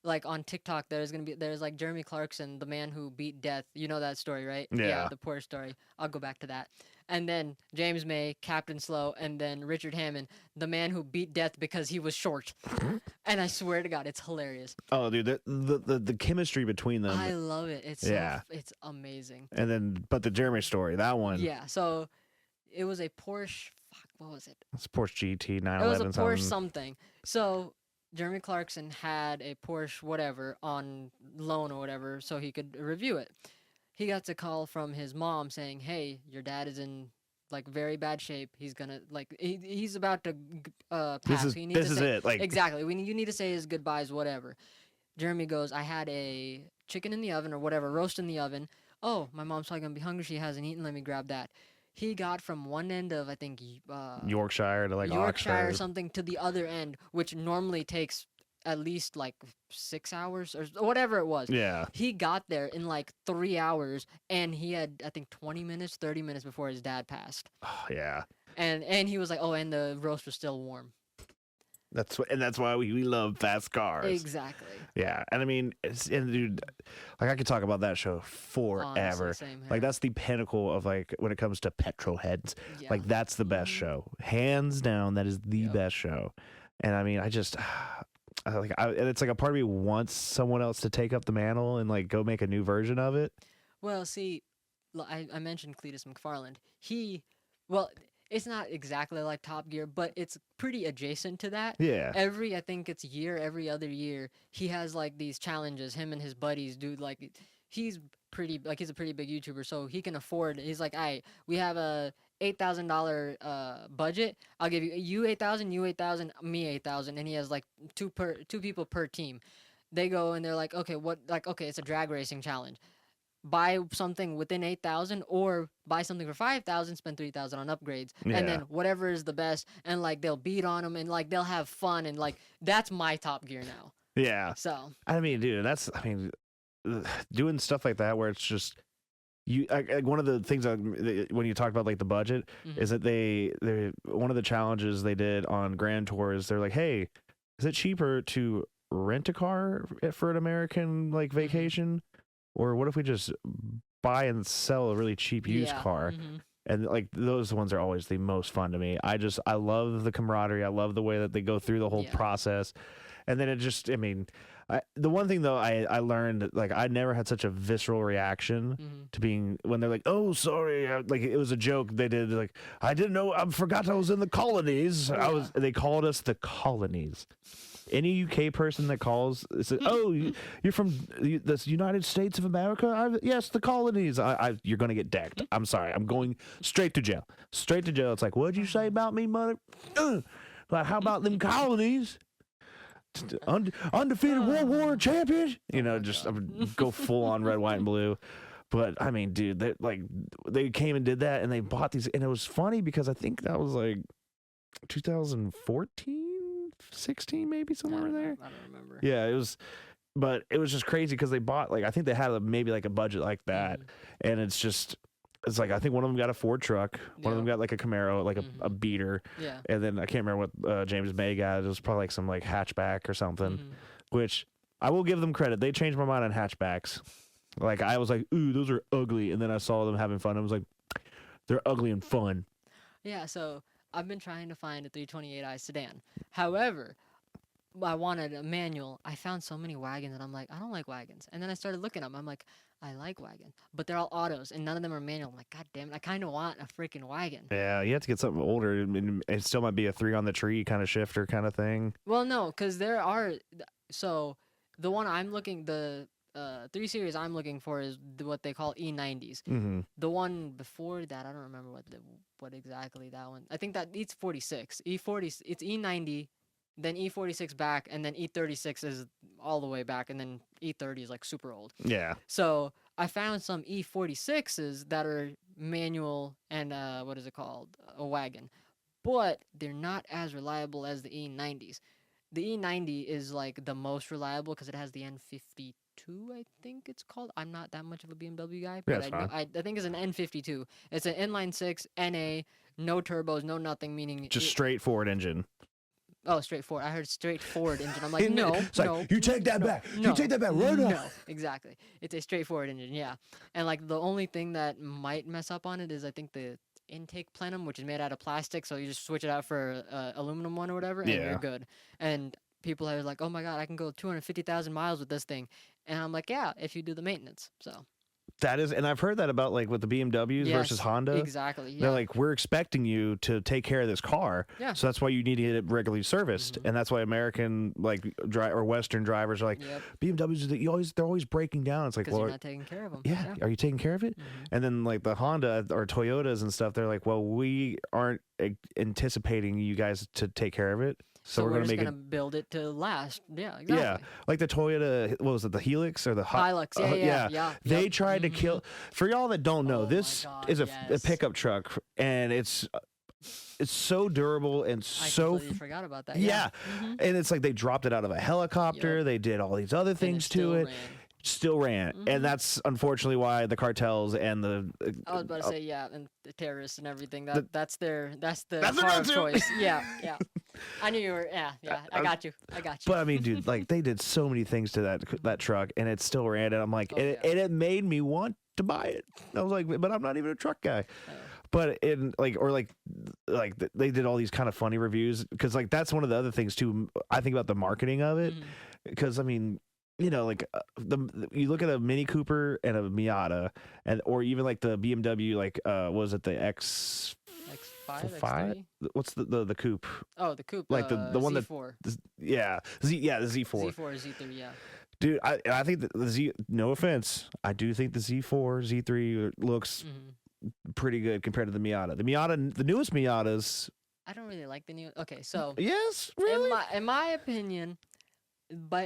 Like on TikTok, there's like Jeremy Clarkson, the man who beat death. You know that story, right? Yeah. The poor story. I'll go back to that. and then James May, Captain Slow, and then Richard Hammond, the man who beat death because he was short. And I swear to God, it's hilarious. Oh, dude, the chemistry between them. I love it. It's it's amazing. And then, but the Jeremy story, that one. Yeah. So it was a Porsche. Fuck, what was it? It's a Porsche GT 911. It was a Porsche something. So Jeremy Clarkson had a Porsche whatever on loan or whatever, so he could review it. He got a call from his mom saying, "Hey, your dad is in like very bad shape. He's gonna like he's about to pass. This is it. Like exactly. You need to say his goodbyes, whatever." Jeremy goes, "I had a chicken in the oven or whatever, roast in the oven. Oh, my mom's probably gonna be hungry. She hasn't eaten. Let me grab that." He got from one end of I think Yorkshire to like Yorkshire Oxford or something to the other end, which normally takes at least like 6 hours or whatever it was. Yeah. He got there in like 3 hours, and he had I think 20 minutes, 30 minutes before his dad passed. Oh, yeah. And he was like, "Oh, and the roast was still warm." That's why we love fast cars. Exactly. Yeah, and I mean, and dude, like I could talk about that show forever. Honestly, same here. Like that's the pinnacle of like when it comes to petrol heads. Yeah. Like that's the best show, hands down. That is the best show. And I mean, I just. And it's like a part of me wants someone else to take up the mantle and like go make a new version of it. Well, see, I mentioned Cletus McFarland. It's not exactly like Top Gear, but it's pretty adjacent to that. Yeah. I think it's every other year, he has like these challenges. Him and his buddies do like, he's a pretty big YouTuber, so he can afford. He's like, "All right, we have a $8,000 budget. I'll give you 8,000, you 8,000, me 8,000," and he has like two people per team. They go and they're like, "Okay, it's a drag racing challenge. Buy something within 8,000 or buy something for 5,000, spend 3,000 on upgrades." Yeah. And then whatever is the best, and like they'll beat on them and like they'll have fun, and like that's my Top Gear now. Yeah. So I mean, dude, doing stuff like that where it's just one of the things when you talk about like the budget is that they one of the challenges they did on Grand Tour is they're like, "Hey, is it cheaper to rent a car for an American like vacation, or what if we just buy and sell a really cheap used car?" And like those ones are always the most fun to me. I love the camaraderie. I love the way that they go through the whole process, and then it just the one thing though I learned, like I never had such a visceral reaction to being when they're like, "Oh, sorry," like it was a joke they did, like, "I didn't know, I forgot I was in the colonies." They called us the colonies. Any UK person that calls says, "Oh, you're from the United States of America?" Yes, the colonies. You're gonna get decked. I'm sorry. I'm going straight to jail. Straight to jail. It's like, "What'd you say about me, mother?" Like, how about them colonies? Undefeated World War champions, just go full on red, white, and blue. But I mean, dude, they came and did that, and they bought these, and it was funny because I think that was like 2014, 16, maybe somewhere in there. I don't remember. Yeah, it was, but it was just crazy because they bought I think they had maybe like a budget like that, and it's like I think one of them got a Ford truck, one of them got like a Camaro, like a beater, and then I can't remember what James May got. It was probably like some like hatchback or something, which I will give them credit. They changed my mind on hatchbacks. Like I was like, "Ooh, those are ugly," and then I saw them having fun. I was like, "They're ugly and fun." Yeah, so I've been trying to find a 328i sedan. However, I wanted a manual. I found so many wagons, and I'm like, I don't like wagons. And then I started looking at them. I'm like, I like wagons, but they're all autos, and none of them are manual. I'm like, God damn it, I kind of want a freaking wagon. Yeah, you have to get something older. I mean, it still might be a 3 on the tree kind of shifter kind of thing. Well, no, because there are. So the one I'm looking, the 3 Series I'm looking for is what they call E90s. The one before that, I don't remember what exactly that one. I think that it's 46. E40, it's E90. Then E46 back, and then E36 is all the way back, and then E30 is like super old. Yeah. So I found some E46s that are manual and what is it called? A wagon. But they're not as reliable as the E90s. The E90 is like the most reliable because it has the N52, I think it's called. I'm not that much of a BMW guy, but I think it's an N52. It's an inline 6 NA, no turbos, no nothing, meaning just straightforward engine. Oh, straightforward. I heard straightforward engine. I'm like, no, no. You take that back. You take that back right now. No, exactly. It's a straightforward engine, yeah. And like the only thing that might mess up on it is I think the intake plenum, which is made out of plastic. So you just switch it out for aluminum one or whatever, and Yeah. you're good. And people are like, "Oh my god, I can go 250,000 miles with this thing," and I'm like, "Yeah, if you do the maintenance." So That is, and I've heard that about like with the BMWs versus yes, Honda. exactly. They're Yeah, like, we're expecting you to take care of this car, yeah. so that's why you need to get it regularly serviced, Mhm. and that's why American like or Western drivers are like, Yep, BMWs, they're always breaking down. It's like, because well, you're not taking care of them. yeah, are you taking care of it? Mhm. And then like the Honda or Toyotas and stuff, they're like, well, we aren't anticipating you guys to take care of it, so we're we're gonna just make gonna build it to last. Yeah, it. Yeah, exactly. like the Toyota, what was it, the Helix or the Hilux. Yeah. They Yep. tried to kill. For y'all that don't know, Oh my this God, is a yes. pickup truck, and it's so durable and I so completely forgot about that. yeah. Mhm. And it's like they dropped it out of a helicopter. Yep. They did all these other And things to still it. ran. Still ran, Mhm. and that's unfortunately why the cartels and the I was about to say yeah, and the terrorists and everything. The- That's the That's their car of go-to. choice. Yeah. I knew you were. Yeah. I got you. But I mean, dude, like they did so many things to that truck, and it still ran. And I'm like, Oh, and, yeah. and it made me want to buy it. I was like, but I'm not even a truck guy. Oh. But in like they did all these kind of funny reviews because like that's one of the other things too. I think about the marketing of it Mhm. because I mean, you know, like you look at a Mini Cooper and a Miata, and or even like the BMW, like was it the X X5, five? X3? What's the coupe? Oh, the coupe. Like the one that Z4. yeah the Z4. Z4, Z3. Yeah. Dude, I think that the Z. No offense, I do think the Z4, Z3 looks hmm pretty good compared to the Miata. The newest Miatas. I don't really like the new. Okay, so Yes, really. in my opinion,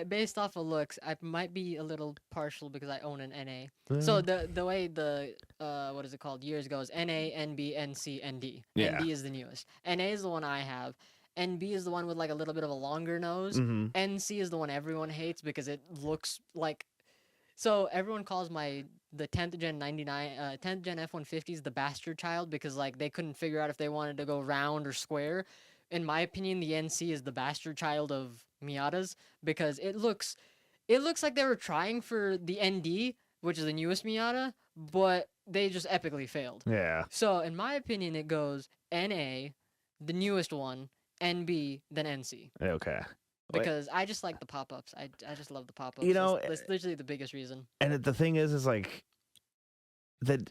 based off of looks, I might be a little partial because I own an NA. So the way the what is it called years ago is NA, NB, NC, ND. Yeah. ND is the newest. NA is the one I have. NB is the one with like a little bit of a longer nose. hmm NC is the one everyone hates because it looks like. So everyone calls the 10th gen 10th gen F-150s the bastard child because like they couldn't figure out if they wanted to go round or square. In my opinion, the NC is the bastard child of Miatas because it looks like they were trying for the ND, which is the newest Miata, but they just epically failed. Yeah. So in my opinion, it goes NA, the newest one, NB, then NC. Okay. Because I just like the pop-ups. I just love the pop-ups. You know, that's literally the biggest reason. And the thing is like that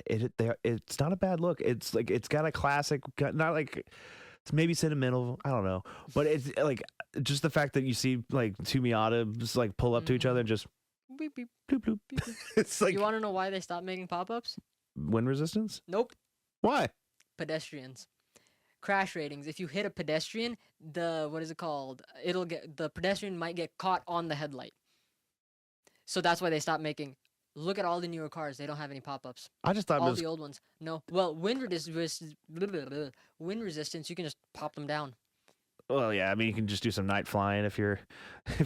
it's not a bad look. It's like it's got a classic, not like it's maybe sentimental. I don't know, but it's like just the fact that you see like two Miatas like pull up to each other and just Beep, beep, bloop bloop. beep, beep. It's like You want to know why they stopped making pop-ups? wind resistance. Nope. Why? Pedestrians. Crash ratings. If you hit a pedestrian, what is it called? The pedestrian might get caught on the headlight. So that's why they stopped making. Look at all the newer cars. They don't have any pop-ups. I just thought it All was the old ones. No. Well, wind resistance. You can just pop them down. well, yeah. I mean, you can just do some night flying if you're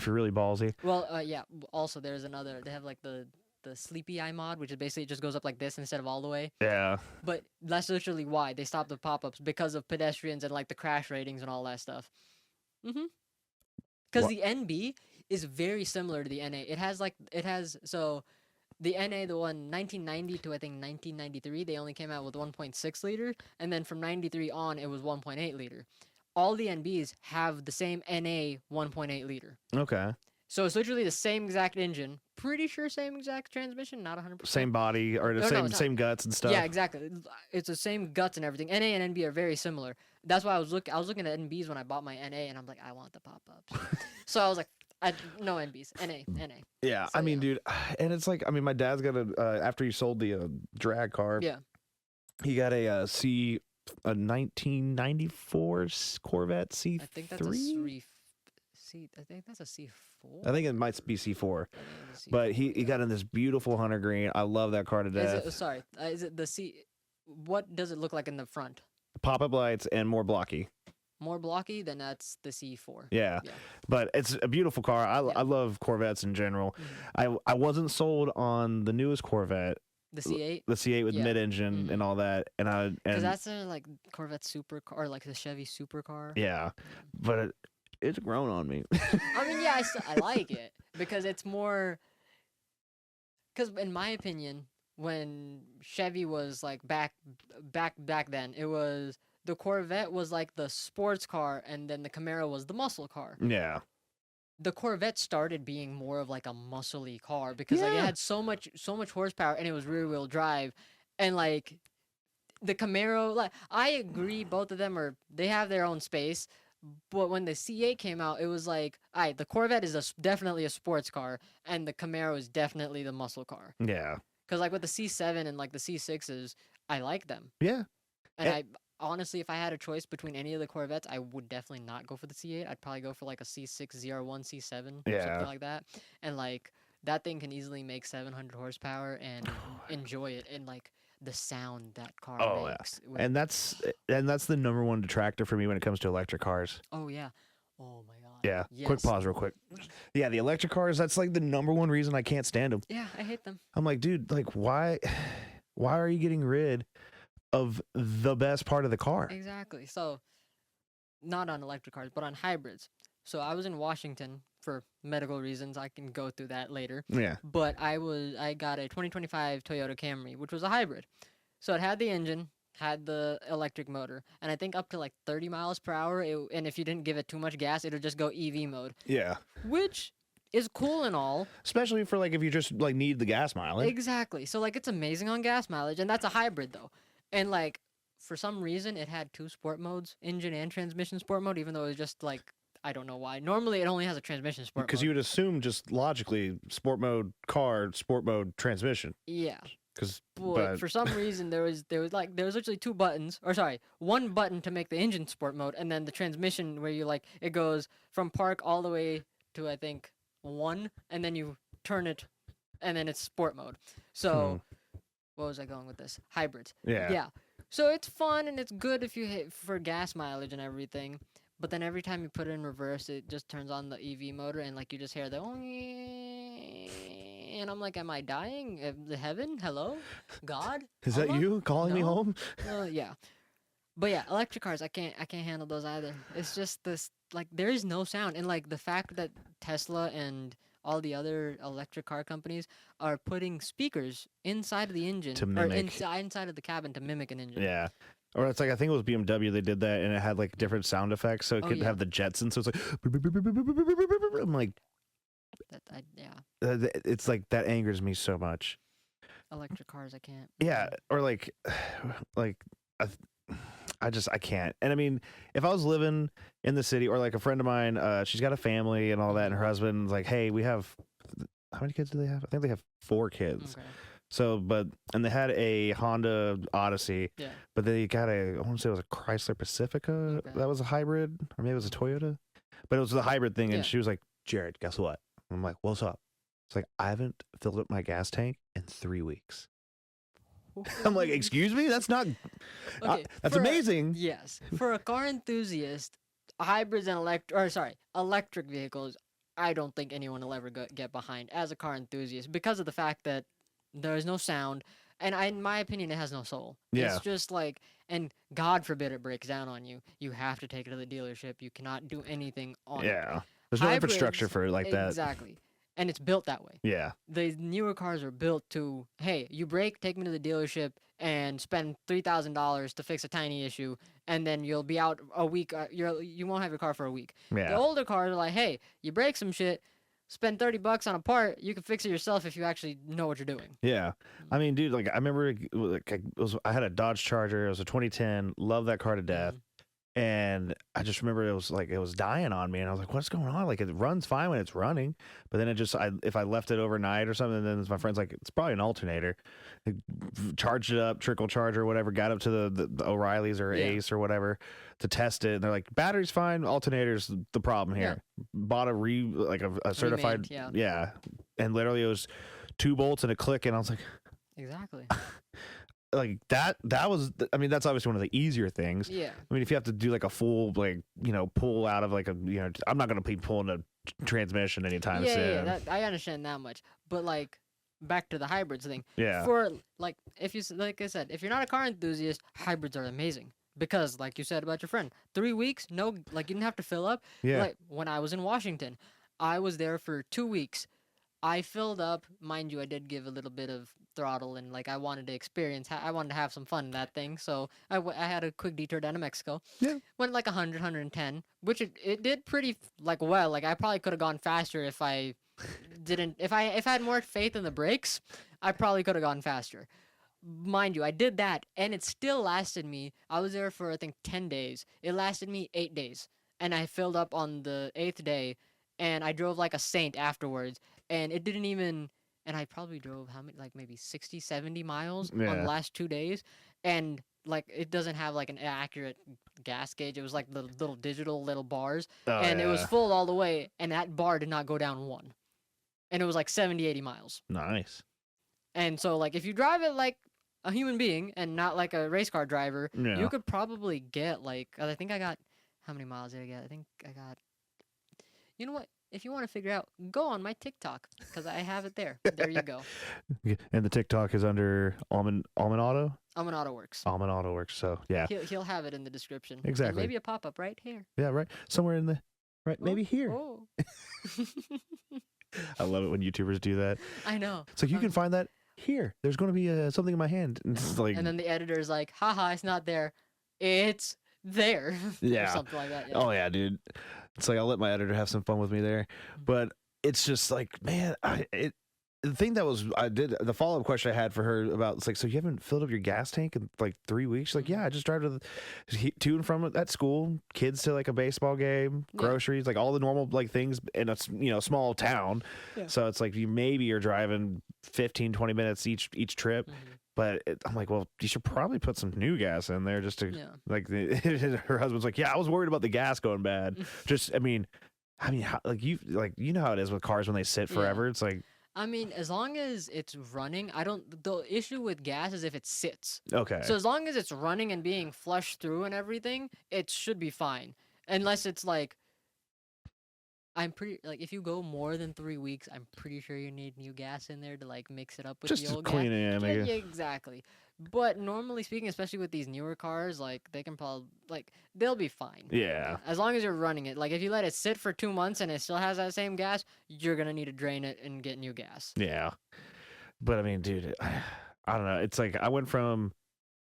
really ballsy. Well, yeah. Also, there's another. They have like the sleepy eye mod, which is basically it just goes up like this instead of all the way. Yeah. But that's literally why they stopped the pop-ups because of pedestrians and like the crash ratings and all that stuff. Mm-hmm. Because the NB is very similar to the NA. So the NA, the one 1990 to I think 1993, they only came out with 1.6 liter, and then from 93 on it was 1.8 liter. All the NBs have the same NA 1.8 liter. Okay. So it's literally the same exact engine. Pretty sure same exact transmission, not 100%. Same body or the No, same it's not. same guts and stuff. Yeah, exactly. It's the same guts and everything. NA and NB are very similar. That's why I was looking at NBs when I bought my NA, and I'm like, I want the pop-ups. So I was like, no NBs, NA. Yeah, So, I mean, yeah. dude, and it's like, I mean, my dad's got after he sold the drag car, Yeah. he got a 1994 Corvette C3. I think that's a I think that's a C4. I think it might be C4, I think it's a but C4, he yeah. got in this beautiful hunter green. I love that car to death. Is it the C? What does it look like in the front? Pop-up lights and more blocky. More blocky? Then that's the C4. Yeah, Yeah. but it's a beautiful car. I love Corvettes in general. Mhm. I wasn't sold on the newest Corvette, The C8. the C8 with Yeah. mid-engine Mhm. and all that, and Because that's a like Corvette supercar, or like the Chevy supercar. yeah, but it's grown on me. I mean, yeah, I like it because it's more. Because in my opinion, when Chevy was like back then, it was the Corvette was like the sports car, and then the Camaro was the muscle car. Yeah. The Corvette started being more of like a muscly car because like it Yeah. had so much horsepower and it was rear wheel drive, and like the Camaro, like I agree, both of them they have their own space. But when the C8 came out, it was like, all right, the Corvette is definitely a sports car, and the Camaro is definitely the muscle car. Yeah. Because like with the C7 and like the C6s, I like them. Yeah. And And- I honestly, if I had a choice between any of the Corvettes, I would definitely not go for the C8. I'd probably go for like a C6, ZR1, C7, Yeah. something like that. And like that thing can easily make 700 horsepower and enjoy it. And like the sound that car Oh, yeah. makes. with- And that's the number one detractor for me when it comes to electric cars. Oh yeah. Oh my god. Yeah. Yes. Quick pause, real quick. Yeah, the electric cars. That's like the number one reason I can't stand them. Yeah, I hate them. I'm like, dude, like, why are you getting rid of the best part of the car? Exactly. So, not on electric cars, but on hybrids. So I was in Washington for medical reasons. I can go through that later. Yeah. But I got a 2025 Toyota Camry, which was a hybrid. So it had the engine, had the electric motor, and I think up to like 30 miles per hour. And if you didn't give it too much gas, it'll just go EV mode, Yeah. which is cool and all. Especially for like if you just like need the gas mileage. Exactly. So like it's amazing on gas mileage, and that's a hybrid though. And like for some reason it had 2 sport modes, engine and transmission sport mode, even though it was just like I don't know why. Normally it only has a transmission sport Because mode. you would assume just logically sport mode car, sport mode transmission. Yeah. Because But for some reason there was literally 2 buttons, or sorry, 1 button to make the engine sport mode, and then the transmission where you like it goes from park all the way to I think 1, and then you turn it, and then it's sport mode. So what was I going with this? Hybrids. yeah. Yeah. So it's fun and it's good if you hit for gas mileage and everything. But then every time you put it in reverse, it just turns on the EV motor and like you just hear the and I'm like, am I dying? The heaven? Hello? God? Is that Allah? you calling me No. home? Yeah. But yeah, electric cars, I can't handle those either. It's just this like there is no sound, and like the fact that Tesla and all the other electric car companies are putting speakers inside of the engine To or mimic. inside of the cabin to mimic an engine. Yeah. Or it's like I think it was BMW. They did that, and it had like different sound effects, so it Oh, could yeah. have the Jetsons. So it's like I'm like, Yeah, it's like that angers me so much. electric cars, I can't. Yeah, or like I can't. And I mean, if I was living in the city, or like a friend of mine, she's got a family and all that, and her husband's like, hey, we have how many kids do they have? I think they have 4 kids. Okay. So, and they had a Honda Odyssey, Yeah. but they got I want to say it was a Chrysler Pacifica. Okay. That was a hybrid, or maybe it was a Toyota, but it was the hybrid thing. Yeah. And she was like, Jared, guess what? I'm like, what's up? It's like, I haven't filled up my gas tank in 3 weeks. I'm like, excuse me? That's not, Okay, that's for a- amazing. Yes, for a car enthusiast, hybrids and electric vehicles, I don't think anyone will ever get behind as a car enthusiast because of the fact that there is no sound, and in my opinion, it has no soul. Yeah. It's just like, and God forbid it breaks down on you. You have to take it to the dealership. You cannot do anything on it. Yeah. There's no infrastructure Hybrids, for it like that. Exactly. And it's built that way. Yeah. The newer cars are built to, hey, you break, take me to the dealership and spend $3,000 to fix a tiny issue, and then you'll be out a week. You won't have your car for a week. Yeah. The older cars are like, hey, you break some shit, spend $30 on a part, you can fix it yourself if you actually know what you're doing. Yeah. I mean, dude, like I remember like I had a Dodge Charger. It was a 2010. Love that car to death. And I just remember it was dying on me, and I was like, "What's going on?" Like it runs fine when it's running, but then if I left it overnight or something, then my friend's like, "It's probably an alternator." Charged it up, trickle charger, whatever. Got up to the O'Reilly's or Yeah. Ace or whatever to test it, and they're like, "Battery's fine, alternator's the problem here." Bought a certified, Remade, yeah. yeah, and literally it was 2 bolts and a click, and I was like, Exactly. like that was, I mean, that's obviously one of the easier things. Yeah. I mean, if you have to do like a full, like, pull out of like I'm not going to be pulling a transmission anytime Yeah, soon. I understand that much. But like, back to the hybrids thing. Yeah. For like, like I said, if you're not a car enthusiast, hybrids are amazing because, like you said about your friend, 3 weeks, no, like you didn't have to fill up. Yeah. Like when I was in Washington, I was there for 2 weeks. I filled up, mind you. I did give a little bit of throttle, and like I wanted to experience. I wanted to have some fun in that thing, so I had a quick detour down to Mexico. Yeah. Went like 100, 110, which it did pretty like well. Like I probably could have gone faster if I didn't. If I had more faith in the brakes, I probably could have gone faster. Mind you, I did that, and it still lasted me. I was there for I think 10 days. It lasted me 8 days, and I filled up on the 8th day, and I drove like a saint afterwards. And it didn't even. And I probably drove how many, like maybe 60, 70 miles on the Yeah. last 2 days, and like it doesn't have like an accurate gas gauge. It was like the little digital little bars, Oh, and it was yeah. full all the way, and that bar did not go down one, and it was like 70, 80 miles. Nice. And so like if you drive it like a human being and not like a race car driver, Yeah. you could probably get like I think I got how many miles did I get? I think I got. You know what? If you want to figure out, go on my TikTok because I have it there. There you go. And the TikTok is under Almond Auto. Aman Auto Works. Almond Auto Works. So yeah. He'll have it in the description. And Exactly. maybe a pop up right here. Yeah. Right. Somewhere in the. Right. Maybe here. Oh. I love it when YouTubers do that. I know. It's like you can find that here. There's going to be something in my hand. And it's like. And then the editor's like, haha, it's not there. It's there. Yeah. Or something like that. Yeah. Oh yeah, dude. It's like I'll let my editor have some fun with me there, but it's just like, man, the thing that was the follow up question I had for her about it's like, so you haven't filled up your gas tank in like 3 weeks? She's like, yeah, I just drive to and from at school, kids to like a baseball game, groceries, like all the normal like things in a small town. Yeah. So it's like you're driving 15, 20 minutes each trip. Mm-hmm. But I'm like, well, you should probably put some new gas in there just to like. Her husband's like, yeah, I was worried about the gas going bad. Just, I mean, how, you know how it is with cars when they sit forever. It's like, I mean, as long as it's running, the issue with gas is if it sits. okay. So as long as it's running and being flushed through and everything, it should be fine. Unless it's like, I'm pretty like if you go more than 3 weeks, I'm pretty sure you need new gas in there to like mix it up with Just the old clean gas. it in, Yeah, exactly. But normally speaking, especially with these newer cars, like they can probably they'll be fine. Yeah. As long as you're running it. Like if you let it sit for 2 months and it still has that same gas, you're gonna need to drain it and get new gas. Yeah. But I mean, dude, I don't know. It's like I went from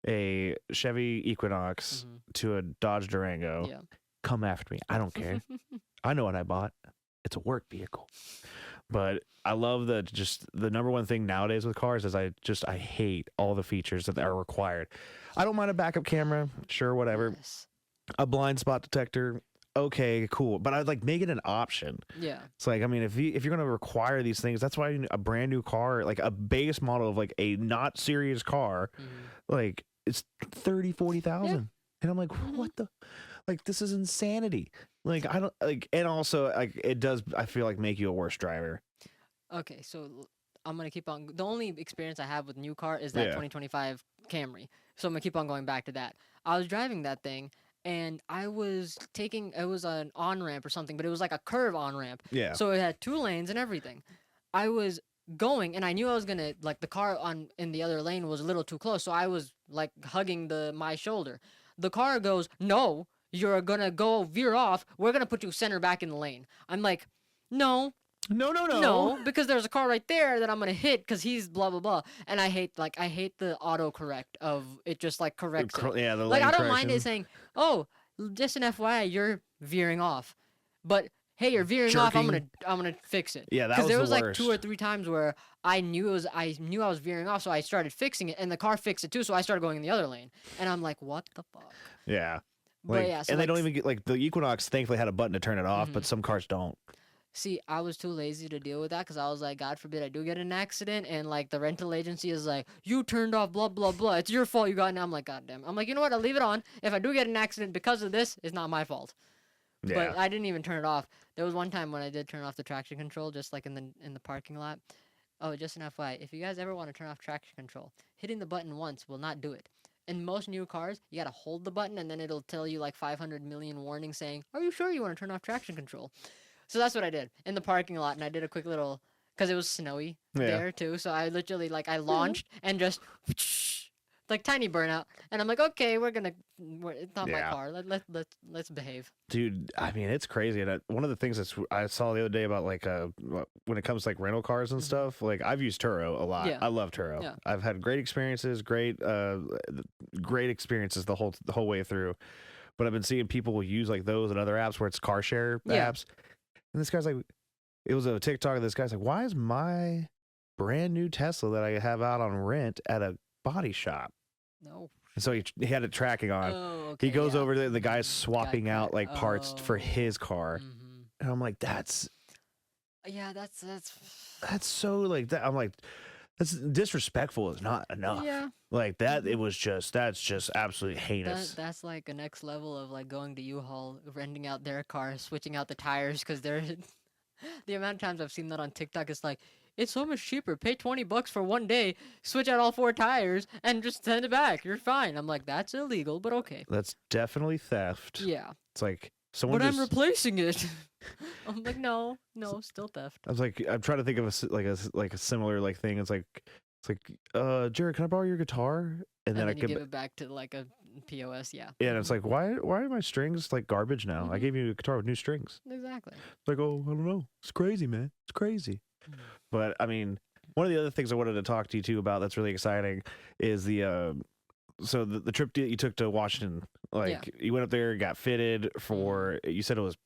a Chevy Equinox to a Dodge Durango. Yeah. Come after me. I don't care. I know what I bought. It's a work vehicle. But I love the number one thing nowadays with cars is I hate all the features that are required. I don't mind a backup camera, sure, whatever. Yes. A blind spot detector, okay, cool. But I'd like make it an option. Yeah. It's like, I mean, if you're gonna require these things, that's why a brand new car, like a base model of like a not serious car, like it's 30,000-40,000. Yeah. And I'm like, what the, like, this is insanity. Like, I don't like, and also like it does, I feel like, make you a worse driver. Okay, so I'm gonna keep on. The only experience I have with new car is that 2025 Camry. So I'm gonna keep on going back to that. I was driving that thing, and I was taking. It was an on ramp or something, but it was like a curve on ramp. Yeah. So it had 2 lanes and everything. I was going, and I knew I was gonna like the car in the other lane was a little too close, so I was like hugging my shoulder. The car goes, "No, you're gonna go veer off. We're gonna put you center back in the lane." I'm like, "No." No, because there's a car right there that I'm gonna hit because he's blah blah blah, and I hate the autocorrect of it just like corrects it. Yeah, the Like lane I don't mind correction. it saying, "Oh, just an FYI, you're veering off," but hey, you're veering off. I'm gonna fix it. Yeah, that was because there the was like worst. 2 or 3 times where I knew I was veering off, so I started fixing it, and the car fixed it too, so I started going in the other lane, and I'm like, "What the fuck?" Yeah. But Like, yeah, so and they like, don't even get like the Equinox. Thankfully, had a button to turn it off, but some cars don't. See, I was too lazy to deal with that because I was like, God forbid I do get in an accident, and like the rental agency is like, you turned off blah blah blah. It's your fault you got. And I'm like, God damn. I'm like, you know what? I'll leave it on. If I do get in an accident because of this, it's not my fault. Yeah. But I didn't even turn it off. There was one time when I did turn off the traction control, just like in the parking lot. Oh, just an FYI, if you guys ever want to turn off traction control, hitting the button once will not do it. In most new cars, you gotta hold the button, and then it'll tell you like 500 million warnings saying, "Are you sure you want to turn off traction control?" So that's what I did in the parking lot, and I did a quick because it was snowy there too. So I literally I launched and just like tiny burnout, and I'm like, okay, it's not my Yeah. car. Let's behave. Dude, I mean, it's crazy. And one of the things I saw the other day about like when it comes to like rental cars and stuff, like I've used Turo a lot. Yeah. I love Turo. Yeah. I've had great experiences, great experiences the whole way through. But I've been seeing people use like those and other apps where it's car share Yeah. apps. And this guy's like, it was a TikTok of this guy's like, why is my brand new Tesla that I have out on rent at a body shop? No. And so he had it tracking on. Oh, okay, He goes yeah. over there, the guy's swapping out like parts for Oh. his car. Mhm. And I'm like, that's so like that. I'm like, that's disrespectful is not enough. Yeah. Like that, that's just absolutely heinous. That's like a next level of like going to U-Haul, renting out their car, switching out the tires because they're the amount of times I've seen that on TikTok. It's like it's so much cheaper. Pay $20 for one day, switch out all 4 tires, and just send it back. You're fine. I'm like, that's illegal, but okay. That's definitely theft. Yeah. It's like someone But just. I'm replacing it. I'm like, no, still theft. I was like, I'm trying to think of a similar like thing. It's like, Jared, can I borrow your guitar? And then I you could. give it back to like a POS. Yeah. Yeah, and it's like, why are my strings like garbage now? I Mhm. gave you a guitar with new strings. Exactly. It's like, oh, I don't know. It's crazy, man. It's crazy. Mhm. But I mean, one of the other things I wanted to talk to you too about that's really exciting is the trip that you took to Washington. Like you went up there, got fitted for. You said it was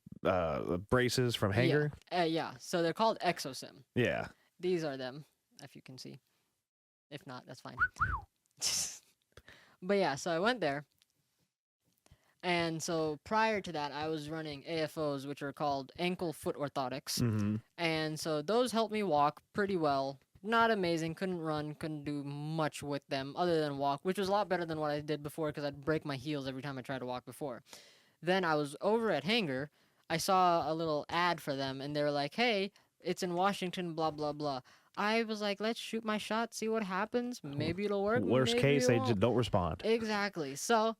braces from Hanger. Yeah. So they're called Exosim. Yeah. These are them, if you can see. If not, that's fine. But yeah, so I went there. And so prior to that, I was running AFOs, which are called ankle foot orthotics. Mm-hmm. And so those helped me walk pretty well. Not amazing. Couldn't run. Couldn't do much with them other than walk, which was a lot better than what I did before because I'd break my heels every time I tried to walk before. Then I was over at Hanger. I saw a little ad for them, and they were like, hey, it's in Washington, blah, blah, blah. I was like, let's shoot my shot, see what happens. Maybe it'll work. Worst maybe case, it they won't. just don't respond. Exactly. So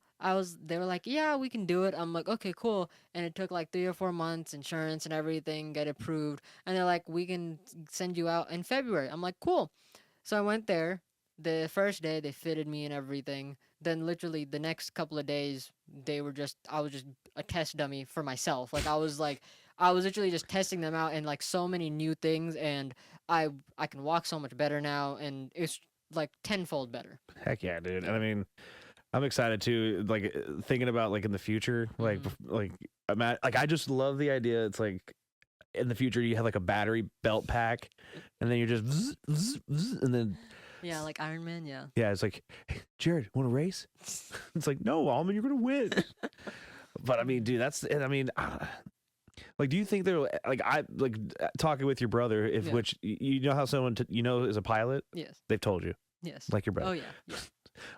they were like, yeah, we can do it. I'm like, okay, cool. And it took like 3 or 4 months, insurance and everything, get approved. And they're like, we can send you out in February. I'm like, cool. So I went there. The first day, they fitted me and everything. Then literally the next couple of days, I was just a test dummy for myself. Like I was literally just testing them out and like so many new things, and I can walk so much better now, and it's like tenfold better. Heck yeah, dude. And I mean, I'm excited too. Like thinking about like in the future, like I just love the idea. It's like in the future you have like a battery belt pack, and then you're just and then yeah, like Iron Man. Yeah. Yeah, it's like, hey, Jared, want to race? It's like, no, Alman, you're gonna win. But I mean, dude, like, do you think they're like talking with your brother, which you know how someone is a pilot? Yes. They've told you. Yes. Like your brother. Oh yeah.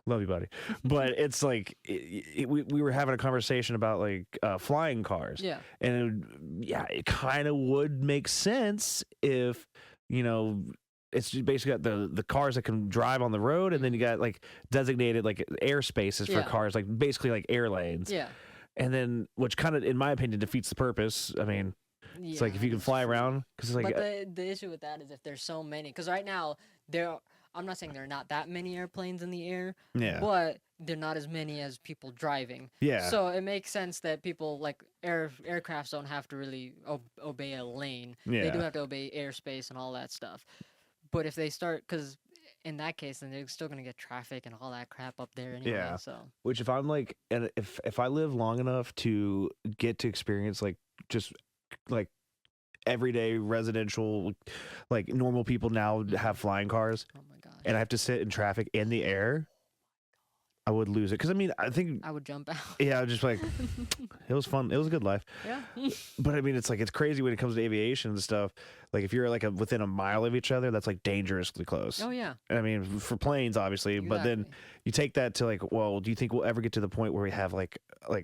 Love you, buddy. But it's like we were having a conversation about like flying cars. Yeah. And it kind of would make sense if it's just basically got the cars that can drive on the road, and then you got like designated like air spaces for cars, like basically like air lanes. Yeah. And then, which kind of, in my opinion, defeats the purpose. I mean, it's like if you can fly around, because it's like. But the issue with that is if there's so many, because right now I'm not saying there are not that many airplanes in the air. Yeah. But they're not as many as people driving. Yeah. So it makes sense that people like aircrafts don't have to really obey a lane. Yeah. They do have to obey airspace and all that stuff. But if they start, because in that case, then they're still gonna get traffic and all that crap up there anyway. Yeah. So. Which if I'm like, and if I live long enough to get to experience like just like everyday residential, like normal people now have flying cars. Oh my gosh. And I have to sit in traffic in the air, I would lose it. Because I mean, I think I would jump out. Yeah, I was just like, it was fun. It was a good life. Yeah. But I mean, it's like, it's crazy when it comes to aviation and stuff. Like if you're like within a mile of each other, that's like dangerously close. Oh yeah. I mean, for planes, obviously, but then Exactly. you take that to like, well, do you think we'll ever get to the point where we have like a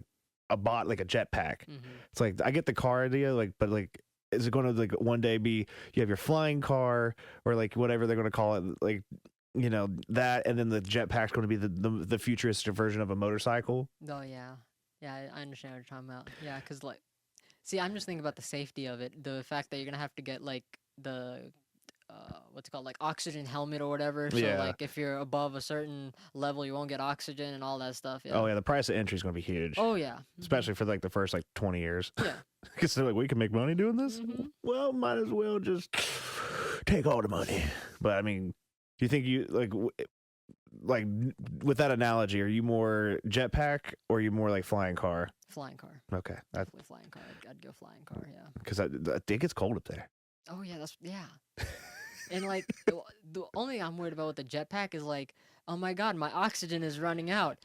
jetpack? Mhm. It's like, I get the car idea, like, but like, is it going to like one day be you have your flying car or like whatever they're going to call it, like that, and then the jetpack's going to be the futuristic version of a motorcycle? Oh yeah. Yeah, I understand what you're talking about. Yeah, because like, see, I'm just thinking about the safety of it. The fact that you're gonna have to get like the what's it called, like oxygen helmet or whatever. So Yeah. like if you're above a certain level, you won't get oxygen and all that stuff. Yeah. Oh yeah, the price of entry is going to be huge. Oh yeah. Especially for like the first like 20 years. Yeah. Because they're like, we can make money doing this. Well, might as well just take all the money. But I mean, do you think you like with that analogy, are you more jetpack or are you more like flying car? Flying car. Okay, Definitely flying car. I'd go flying car. Yeah. because I think it gets cold up there. Oh yeah, and like the only thing I'm worried about with the jetpack is like, oh my god, my oxygen is running out.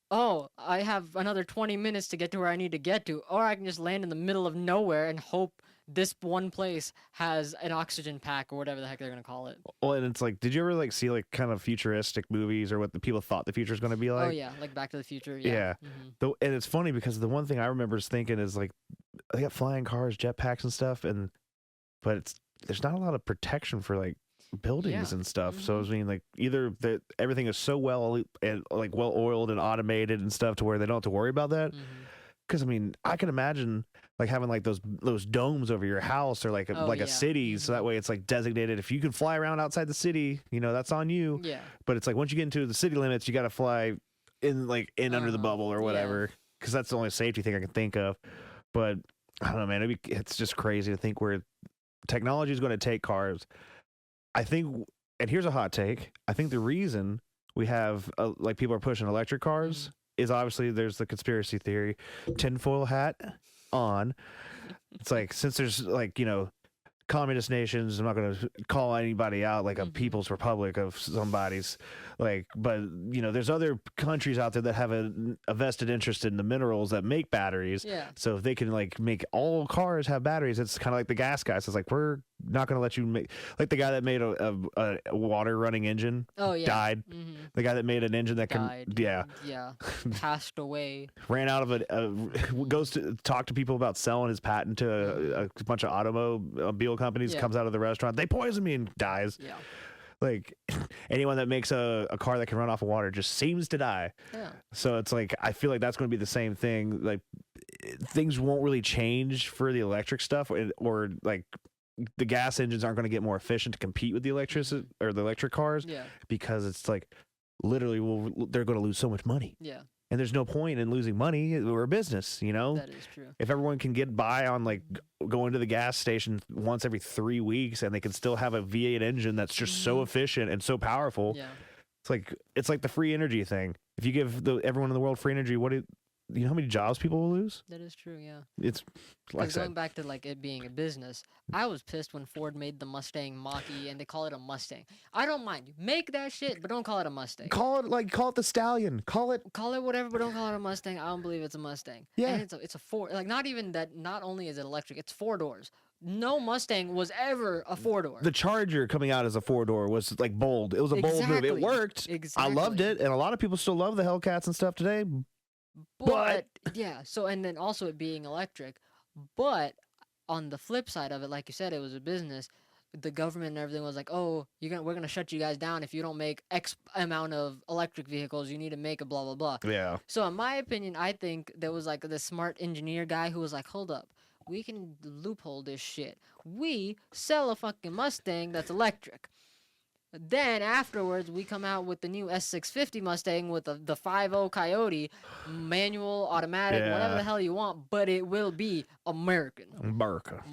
Oh, I have another 20 minutes to get to where I need to get to, or I can just land in the middle of nowhere and hope this one place has an oxygen pack or whatever the heck they're gonna call it. Well, and it's like, did you ever like see like kind of futuristic movies or what the people thought the future is going to be like? Oh yeah, like Back to the Future. Yeah. And it's funny because the one thing I remember is thinking is like, they got flying cars, jetpacks and stuff, but there's not a lot of protection for like buildings and stuff. So I mean, like either that everything is so well and like well oiled and automated and stuff to where they don't have to worry about that. Because I mean, I can imagine like having like those domes over your house or like a city, so that way it's like designated. If you can fly around outside the city, you know, that's on you. Yeah. But it's like once you get into the city limits, you got to fly in under the bubble or whatever, because that's the only safety thing I can think of. But I don't know, man. It's just crazy to think where technology is going to take cars. I think, and here's a hot take. I think the reason we have like people are pushing electric cars is obviously there's the conspiracy theory, tinfoil hat on. It's like, since there's like, you know, communist nations, I'm not going to call anybody out like a people's republic of somebody's, like, but you know, there's other countries out there that have a vested interest in the minerals that make batteries. Yeah. So if they can like make all cars have batteries, it's kind of like the gas guys. It's like, we're not going to let you make, like the guy that made a water running engine. Oh yeah. Died. The guy that made an engine that Died. can Passed away. ran out of goes to talk to people about selling his patent to a bunch of automobile companies. Comes out of the restaurant, they poison me, and dies. Yeah. Like anyone that makes a car that can run off of water just seems to die. Yeah. So it's like, I feel like that's going to be the same thing. Like things won't really change for the electric stuff, or like the gas engines aren't going to get more efficient to compete with the electricity or the electric cars. Yeah. Because it's like literally, they're going to lose so much money. Yeah. And there's no point in losing money. We're a business, you know? That is true. If everyone can get by on like going to the gas station once every 3 weeks and they can still have a V8 engine that's just so efficient and so powerful, it's like the free energy thing. If you give everyone in the world free energy, you know how many jobs people will lose? That is true, yeah. It's like going back to like it being a business, I was pissed when Ford made the Mustang Mach-E and they call it a Mustang. I don't mind. Make that shit, but don't call it a Mustang. Call it the Stallion. Call it whatever, but don't call it a Mustang. I don't believe it's a Mustang. Yeah. And it's a four, like not even that, not only is it electric, it's 4 doors. No Mustang was ever a 4-door. The Charger coming out as a 4-door was like bold. It was a bold move. It worked. Exactly. I loved it, and a lot of people still love the Hellcats and stuff today. But yeah, so and then also it being electric, but on the flip side of it, like you said, it was a business. The government and everything was like, "Oh, we're gonna shut you guys down if you don't make X amount of electric vehicles. You need to make a blah blah blah." Yeah. So in my opinion, I think there was like this smart engineer guy who was like, "Hold up, we can loophole this shit. We sell a fucking Mustang that's electric." Then afterwards, we come out with the new S650 Mustang with the 5.0 Coyote, manual, automatic, whatever the hell you want, but it will be American. America.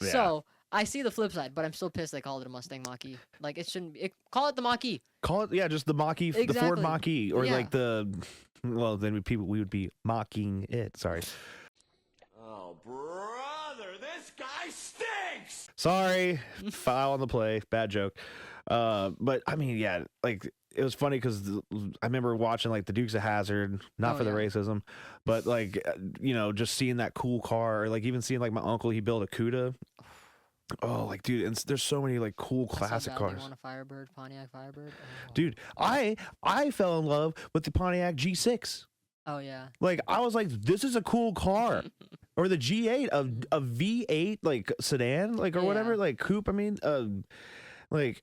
Yeah. So I see the flip side, but I'm still pissed they called it a Mustang Mach-E. Like it shouldn't be. Call it the Mach-E. Call it just the Mach-E, the Ford Mach-E, or like then we would be mocking it. Sorry. Oh, brother, this guy stinks! Sorry, foul on the play, bad joke. But I mean, yeah, like it was funny because I remember watching like the Dukes of Hazzard, not for the racism, but like you know, just seeing that cool car, or like even seeing like my uncle, he built a Cuda. Oh, like dude, and there's so many like cool classic cars. Want a Firebird, Pontiac Firebird? Oh. Dude, I fell in love with the Pontiac G6. Oh yeah. Like I was like, this is a cool car. Or the G8, a V8 like sedan, like or whatever, like coupe. I mean, like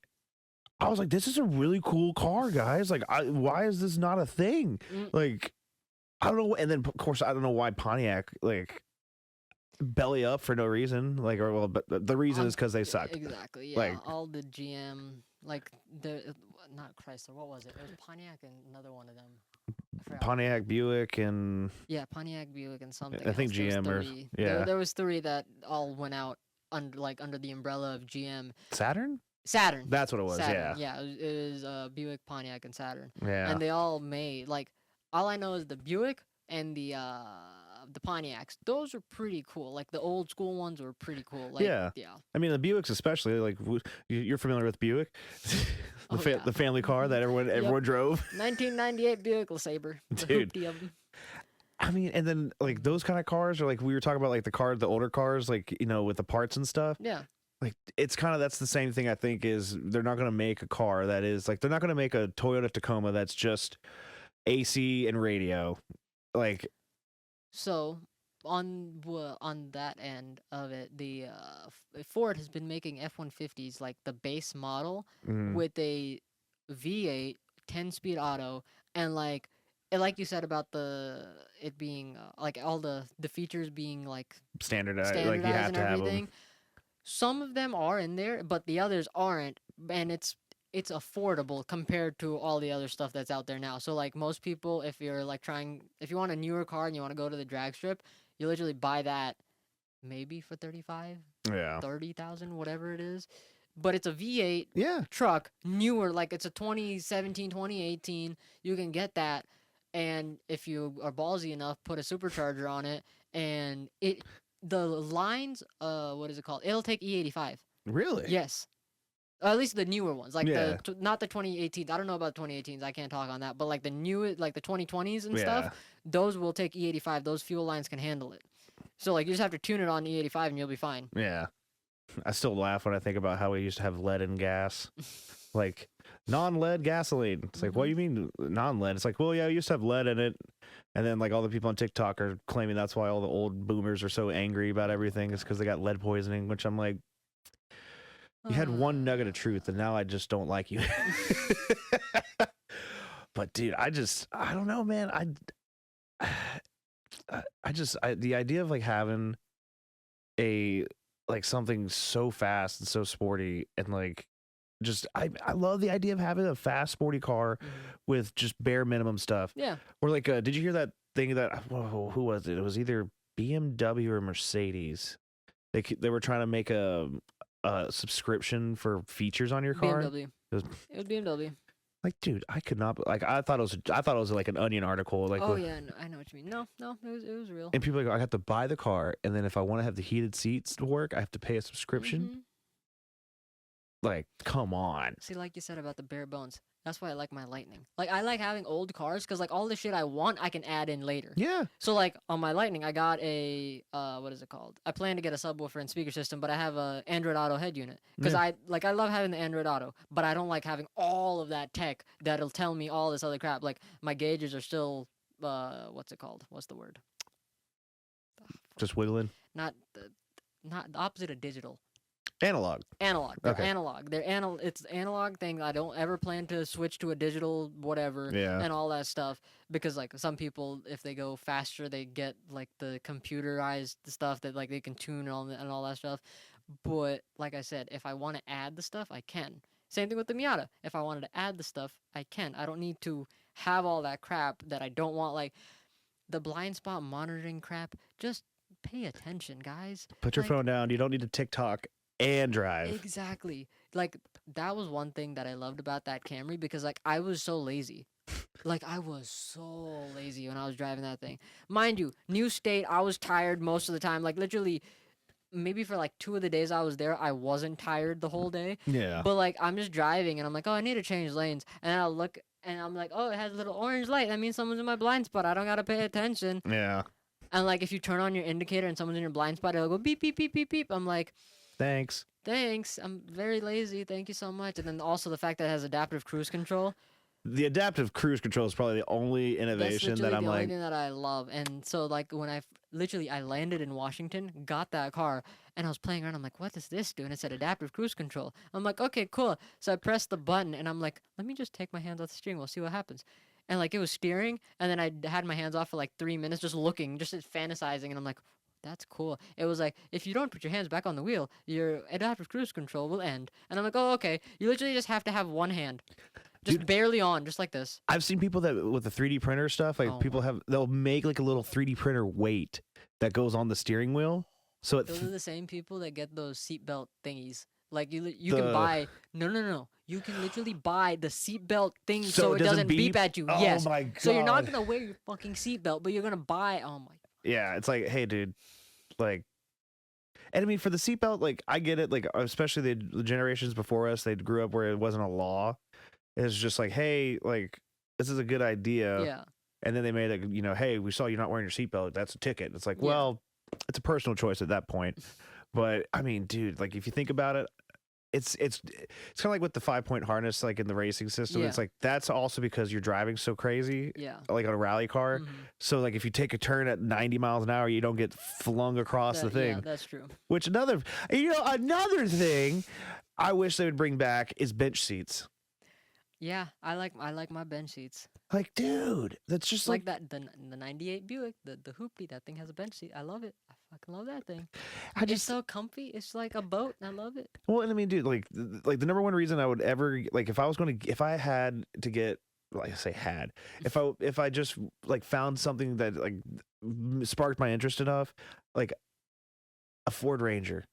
I was like, this is a really cool car, guys. Like, why is this not a thing? Like, I don't know. And then of course, I don't know why Pontiac. Like, belly up for no reason. Like, or well, but the reason is because they suck. Exactly. Yeah. Like- all the GM, like not Chrysler. What was it? It was Pontiac and another one of them. I forgot. Pontiac, Buick, and Yeah, Pontiac, Buick, and something. I think else. There was GM or- three. yeah. There was three that all went out under the umbrella of GM. Saturn. Saturn. That's what it was. Saturn. Yeah. It was Buick, Pontiac, and Saturn. Yeah. And they all made like all I know is the Buick and the Pontiacs. Those are pretty cool. Like the old school ones were pretty cool. Like, Yeah. I mean, the Buicks especially. Like, you're familiar with Buick, Oh, yeah. the family car that everyone drove. 1998 Buick LeSabre. The Dude. hoopty of 'em. I mean, and then like those kind of cars are like we were talking about, like the older cars, like with the parts and stuff. Yeah. Like it's kind of that's the same thing. I think is they're not going to make a car that is like they're not going to make a Toyota Tacoma that's just AC and radio. Like So on that end of it, the Ford has been making F-150s like the base model with a V8 10-speed auto, and like you said about it being like all the features being like standardized, standardized like you have and to have everything. them. Some of them are in there, but the others aren't, and it's affordable compared to all the other stuff that's out there now. So like most people, if you want a newer car and you want to go to the drag strip, you literally buy that maybe for 35, Yeah. 30,000, whatever it is. But it's a V8 Yeah. truck, newer, like it's a 2017, 2018. You can get that, and if you are ballsy enough, put a supercharger on it, and the lines, what is it called? It'll take E85. Really? Yes. At least the newer ones, like Yeah. not the 2018s. I don't know about 2018s. I can't talk on that. But like the like the 2020s and Yeah. stuff, those will take E85. Those fuel lines can handle it. So like you just have to tune it on E85 and you'll be fine. Yeah. I still laugh when I think about how we used to have lead in gas. Like non-lead gasoline. It's like, what do you mean non-lead? It's like, well, yeah, we used to have lead in it. And then like all the people on TikTok are claiming that's why all the old boomers are so angry about everything is because they got lead poisoning, which I'm like, you had one nugget of truth and now I just don't like you. But dude, I don't know, man. The idea of like having something so fast and so sporty and like just I love the idea of having a fast sporty car with just bare minimum stuff. Yeah. Or like did you hear that thing that who was it? It was either BMW or Mercedes. They were trying to make a subscription for features on your car. BMW. It was BMW. Like, dude, I could not. Like, I thought it was like an Onion article. Like, Oh yeah, I know what you mean. No, it was real. and people are like, I have to buy the car, and then if I want to have the heated seats to work, I have to pay a subscription. Mhm. Like, come on. See, like you said about the bare bones. That's why I like my Lightning. Like I like having old cars because like all the shit I want I can add in later. Yeah. So like on my Lightning, I got a what is it called? I plan to get a subwoofer and speaker system, but I have a Android Auto head unit because Yeah. I love having the Android Auto, but I don't like having all of that tech that'll tell me all this other crap. Like my gauges are still what's it called? What's the word? Just wiggling. Not the opposite of digital. Analog. Analog. They're Okay. analog. It's analog thing. I don't ever plan to switch to a digital whatever Yeah. and all that stuff because like some people, if they go faster, they get like the computerized stuff that like they can tune and all that stuff. But like I said, if I want to add the stuff, I can. Same thing with the Miata. If I wanted to add the stuff, I can. I don't need to have all that crap that I don't want, like the blind spot monitoring crap. Just pay attention, guys. Put your Like- phone down. You don't need to TikTok and drive. Exactly. Like that was one thing that I loved about that Camry because like I was so lazy. Like I was so lazy when I was driving that thing. Mind you, new state, I was tired most of the time. Like literally maybe for like 2 of the days I was there, I wasn't tired the whole day. Yeah. But like I'm just driving and I'm like, "Oh, I need to change lanes." And then I'll look and I'm like, "Oh, it has a little orange light. That means someone's in my blind spot. I don't got to pay attention." Yeah. And like if you turn on your indicator and someone's in your blind spot, it'll go beep beep beep beep beep. I'm like, Thanks. "Thanks, I'm very lazy. Thank you so much." And then also the fact that it has adaptive cruise control. The adaptive cruise control is probably the only That's innovation literally that I'm the only like, thing that I love. And so like when I landed in Washington, got that car, and I was playing around. I'm like, "What does this do?" And it said adaptive cruise control. I'm like, "Okay, cool." So I pressed the button, and I'm like, "Let me just take my hands off the steering. We'll see what happens." And like it was steering, and then I had my hands off for like 3 minutes, just looking, just fantasizing, and I'm like, That's cool. It was like, if you don't put your hands back on the wheel, your adaptive cruise control will end. And I'm like, oh, okay. You literally just have to have one hand, just Dude, barely on, just like this. I've seen people that with the 3D printer stuff, like Oh people my- they'll make like a little 3D printer weight that goes on the steering wheel. So it Those are the same people that get those seatbelt thingies. Like you can The- buy no. You can literally buy the seatbelt thing So so it it doesn't doesn't beep beep? at you. Oh Yes. my So you're not God. gonna wear your fucking seatbelt, but you're gonna buy. Oh my. yeah, it's like, hey, dude, like, and I mean for the seatbelt, like I get it, like especially the generations before us, they grew up where it wasn't a law. It's just like, hey, like this is a good idea. Yeah. And then they made it, hey, we saw you not wearing your seatbelt. That's a ticket. It's like, Yeah. well, it's a personal choice at that point. But I mean, dude, like if you think about it, it's kind of like with the 5-point harness, like in the racing system. Yeah. It's like that's also because you're driving so crazy, Yeah. like on a rally car. Mhm. So like if you take a turn at 90 miles an hour, you don't get flung across the thing. Yeah, that's true. Which another thing I wish they would bring back is bench seats. Yeah, I like my bench seats. Like, dude, that's just Like that the 98 Buick, the hoopty, that thing has a bench seat. I love it. I fucking love that thing. I It's just so comfy. It's like a boat. And I love it. well, and I mean, dude, like the number one reason I would ever like if I had to get like I say had if I just like found something that like sparked my interest enough, like a Ford Ranger.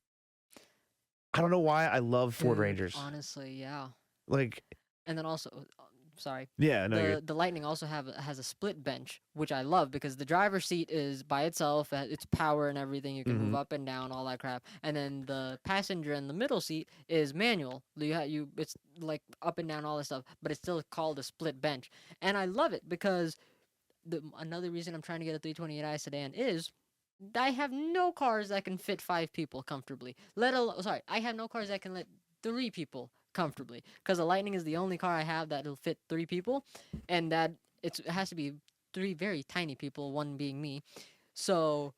I don't know why I love Ford Dude, Rangers. Honestly, yeah. Like, And then also, sorry, yeah, no, you're, the Lightning also has a split bench, which I love because the driver's seat is by itself. It's power and everything. You can move Mhm. up and down, all that crap. And then the passenger in the middle seat is manual. It's like up and down, all that stuff, but it's still called a split bench. And I love it because another reason I'm trying to get a 328i sedan is I have no cars that can fit 5 people comfortably. I have no cars that can let 3 people comfortably, because the Lightning is the only car I have that'll fit 3 people, and that it has to be 3 very tiny people, one being me. So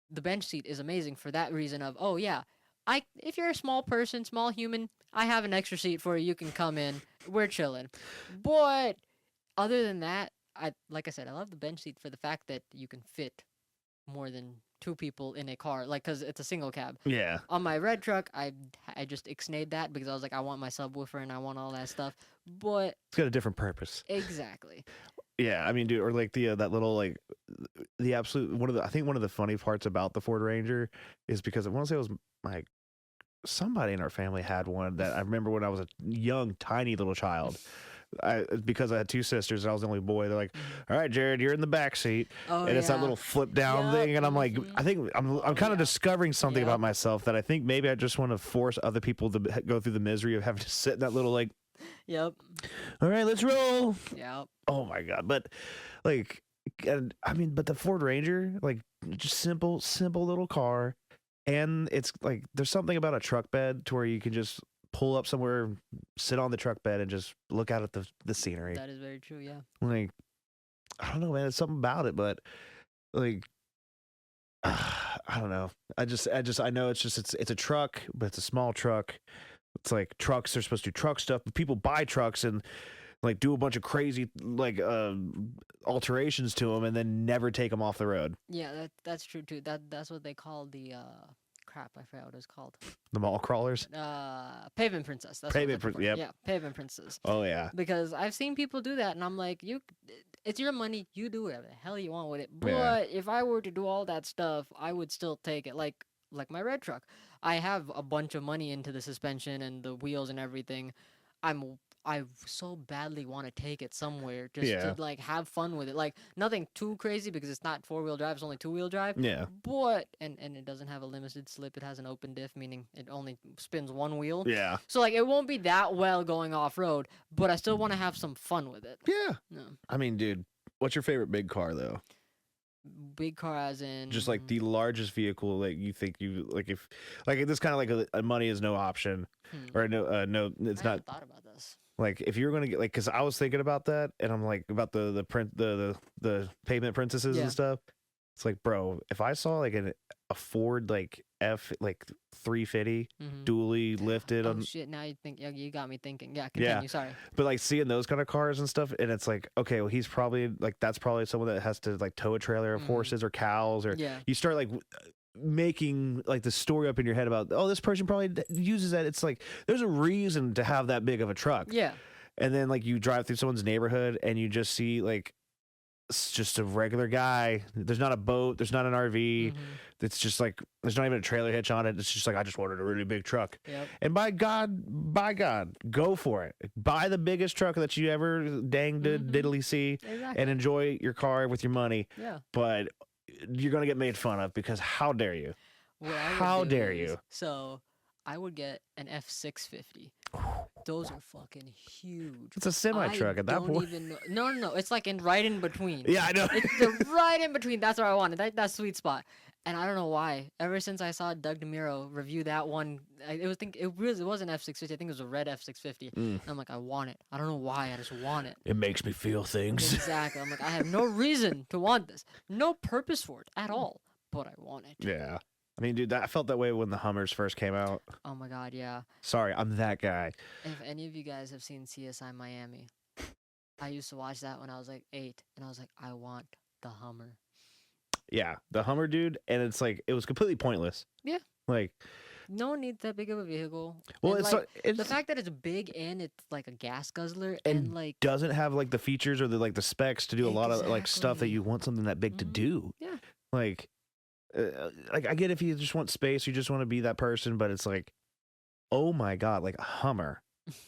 the bench seat is amazing for that reason of, oh yeah, if you're a small person, small human, I have an extra seat for you. You can come in. We're chilling. But other than that, like I said, I love the bench seat for the fact that you can fit more than 2 people in a car, like, because it's a single cab. yeah. On my red truck, I just ixnayed that because I was like, I want my subwoofer and I want all that stuff. But It's got a different purpose. exactly. Yeah, I mean, dude, or like the that little like the absolute I think one of the funny parts about the Ford Ranger is because I want to say it was like somebody in our family had one that I remember when I was a young, tiny little child. Because I had 2 sisters and I was the only boy. They're like, "All right, Jared, you're in the back seat," Oh, and it's that yeah. little flip down Yup, thing. And I'm like, mhm. I think I'm Oh, kind of yeah. discovering something about Yup. myself that I think maybe I just want to force other people to go through the misery of having to sit in that little like, Yep. "All right, let's roll." Yep. Oh my god! But like, and I mean, but the Ford Ranger, like, just simple little car, and it's like there's something about a truck bed to where you can just pull up somewhere, sit on the truck bed, and just look out at the scenery. That is very true. Yeah. Like, I don't know, man. It's something about it, but like, I don't know. I know it's a truck, but it's a small truck. It's like trucks are supposed to do truck stuff, but people buy trucks and like do a bunch of crazy like alterations to them and then never take them off the road. Yeah, that's true too. That's what they call the crap. I forgot what it's called. The mall crawlers. Pavement princess. That's Pavement what yep. Yeah, pavement princess. Oh yeah. Because I've seen people do that, and I'm like, it's your money. You do whatever the hell you want with it. But Yeah. if I were to do all that stuff, I would still take it. Like my red truck, I have a bunch of money into the suspension and the wheels and everything. I so badly want to take it somewhere just Yeah. to like have fun with it. Like nothing too crazy because it's not 4-wheel drive; it's only 2-wheel drive. Yeah. But and it doesn't have a limited slip. It has an open diff, meaning it only spins one wheel. Yeah. So like it won't be that well going off road, but I still want to have some fun with it. Yeah. No. I mean, dude, what's your favorite big car though? Big car as in Just like the largest vehicle that you think you like if like this kind of like a money is no option or no it's I not haven't thought about this. like if you're gonna get like because I was thinking about that and I'm like about the pavement princesses Yeah. and stuff. It's like, bro, if I saw like a Ford like like 350 Mhm. dually lifted Oh on. shit! Now you think you got me thinking. Yeah, Yeah. continue. Sorry. But like seeing those kind of cars and stuff, and it's like, okay, well, he's probably like, that's probably someone that has to like tow a trailer of Mhm. horses or cows, or Yeah. you start like making like the story up in your head about, oh, this person probably uses that. It's like there's a reason to have that big of a truck. Yeah. And then like you drive through someone's neighborhood and you just see like it's just a regular guy. There's not a boat. There's not an RV. Mhm. It's just like there's not even a trailer hitch on it. It's just like, I just wanted a really big truck. Yep. And by God, go for it. Buy the biggest truck that you ever diddly see, Exactly. and enjoy your car with your money. Yeah. But you're gonna get made fun of because how dare you? What I would How do dare is- you? So I would get an F650. Those are fucking huge. It's a semi truck at that don't point. even know. No. It's like right in between. Yeah, I know. It's right in between. That's where I wanted. That sweet spot. And I don't know why. Ever since I saw Doug DeMuro review that one, it was an F650. I think it was a red F650. And I'm like, I want it. I don't know why. I just want it. It makes me feel things. Exactly. I'm like, I have no reason to want this. No purpose for it at all. But I want it. Yeah. I mean, dude, I felt that way when the Hummers first came out. Oh my god, yeah. Sorry, I'm that guy. If any of you guys have seen CSI Miami, I used to watch that when I was like 8, and I was like, I want the Hummer. Yeah, the Hummer, dude, and it's like it was completely pointless. Yeah. Like, No one needs that big of a vehicle. well, And, it's like, not, it's the fact that it's big and it's like a gas guzzler and and like doesn't have like the features or the specs to do a lot of like stuff that Exactly. you want something that big to Mhm. do. Yeah. Like I get if you just want space, you just want to be that person, but it's like, oh my god, like a Hummer,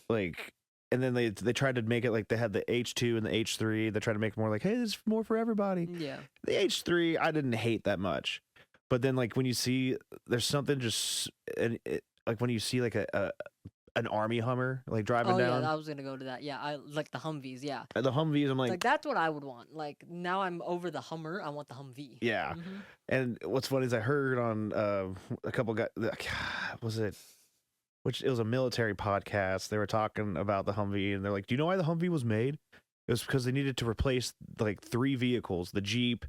like. And then they tried to make it like they had the H2 and the H3. They tried to make it more like, hey, this is more for everybody. yeah. The H3 I didn't hate that much, but then like when you see there's something just like when you see like an army Hummer like driving Oh down yeah, I was gonna go to that. Yeah, I like the Humvees. Yeah, the Humvees, I'm like that's what I would want. Like now I'm over the Hummer. I want the Humvee. yeah. Mhm. And what's funny is I heard on a couple guys, was it? Which it was a military podcast. They were talking about the Humvee, and they're like, "Do you know why the Humvee was made? It was because they needed to replace like 3 vehicles: the Jeep,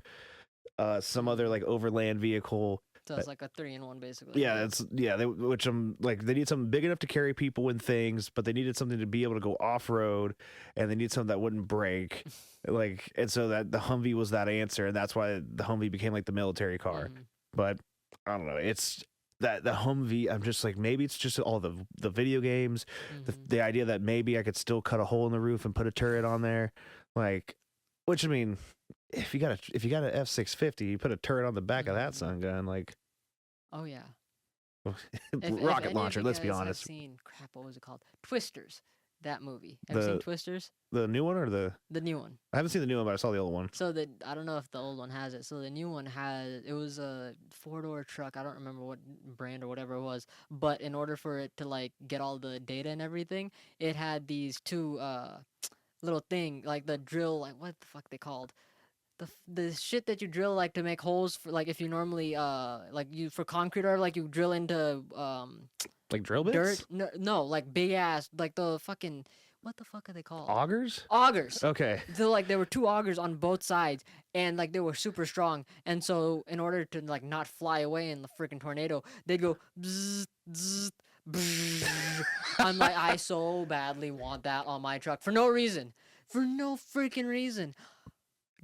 some other like overland vehicle." So it's like a 3-in-1 basically. Yeah, which I'm like, they need something big enough to carry people and things, but they needed something to be able to go off road, and they need something that wouldn't break, like, and so that the Humvee was that answer, and that's why the Humvee became like the military car. Mhm. But I don't know, it's that the Humvee. I'm just like, maybe it's just all the video games, Mhm. the idea that maybe I could still cut a hole in the roof and put a turret on there, like, which I mean. If you got an F650, you put a turret on the back of that Mhm. sun gun, like Oh yeah. If any rocket of launcher. you Let's be guys have honest. Seen crap? What was it called? Twisters. That movie. Ever The- seen Twisters? The new one or the? The new one. I haven't seen the new one, but I saw the old one. So I don't know if the old one has it. So the new one it was a 4-door truck. I don't remember what brand or whatever it was. But in order for it to like get all the data and everything, it had these two little thing like the drill, like what the fuck they called. The shit that you drill like to make holes for like if you normally like you for concrete or like you drill into Like drill bits, dirt no like big ass like the fucking what the fuck are they called augers. augers. Okay. So like there were 2 augers on both sides and like they were super strong and so in order to like not fly away in the freaking tornado they'd go bzzz, bzzz, bzzz. I'm like I so badly want that on my truck for no freaking reason.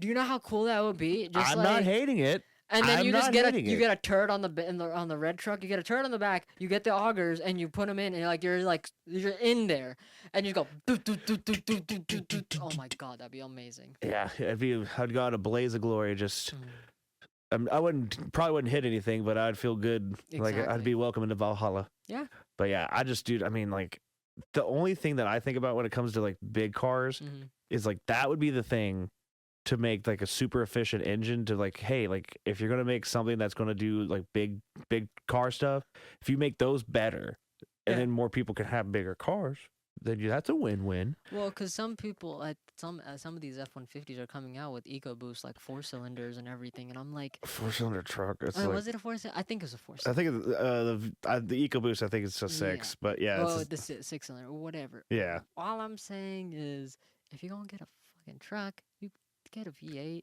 Do you know how cool that would be? Just I'm like, not hating it. and then I'm you just not get hating you it. get a turret on on the red truck. You get a turret on the back. You get the augers and you put them in, and you're in there, and you go. "Doot, doot, doot, doot, doot, doot, doot, doot." Oh my god, that'd be amazing. Yeah, I'd go out a blaze of glory. Just, Mm. I probably wouldn't hit anything, but I'd feel good. Like I'd Exactly. be welcome into Valhalla. Yeah. But yeah, dude. I mean, like, the only thing that I think about when it comes to like big cars Mhm. is like that would be the thing to make like a super efficient engine to like, hey, like if you're gonna make something that's gonna do like big car stuff, if you make those better, and Yeah. then more people can have bigger cars, then that's a win-win. Well, because some people, some of these F-150s are coming out with EcoBoost, like 4 cylinders and everything, and I'm like, 4-cylinder truck. It's was it a 4-cylinder? I think it was a 4-cylinder. I think the EcoBoost. I think it's a 6, but yeah, Oh, it's the 6-cylinder, whatever. yeah. All I'm saying is, if you're gonna get a fucking truck, you get a V8.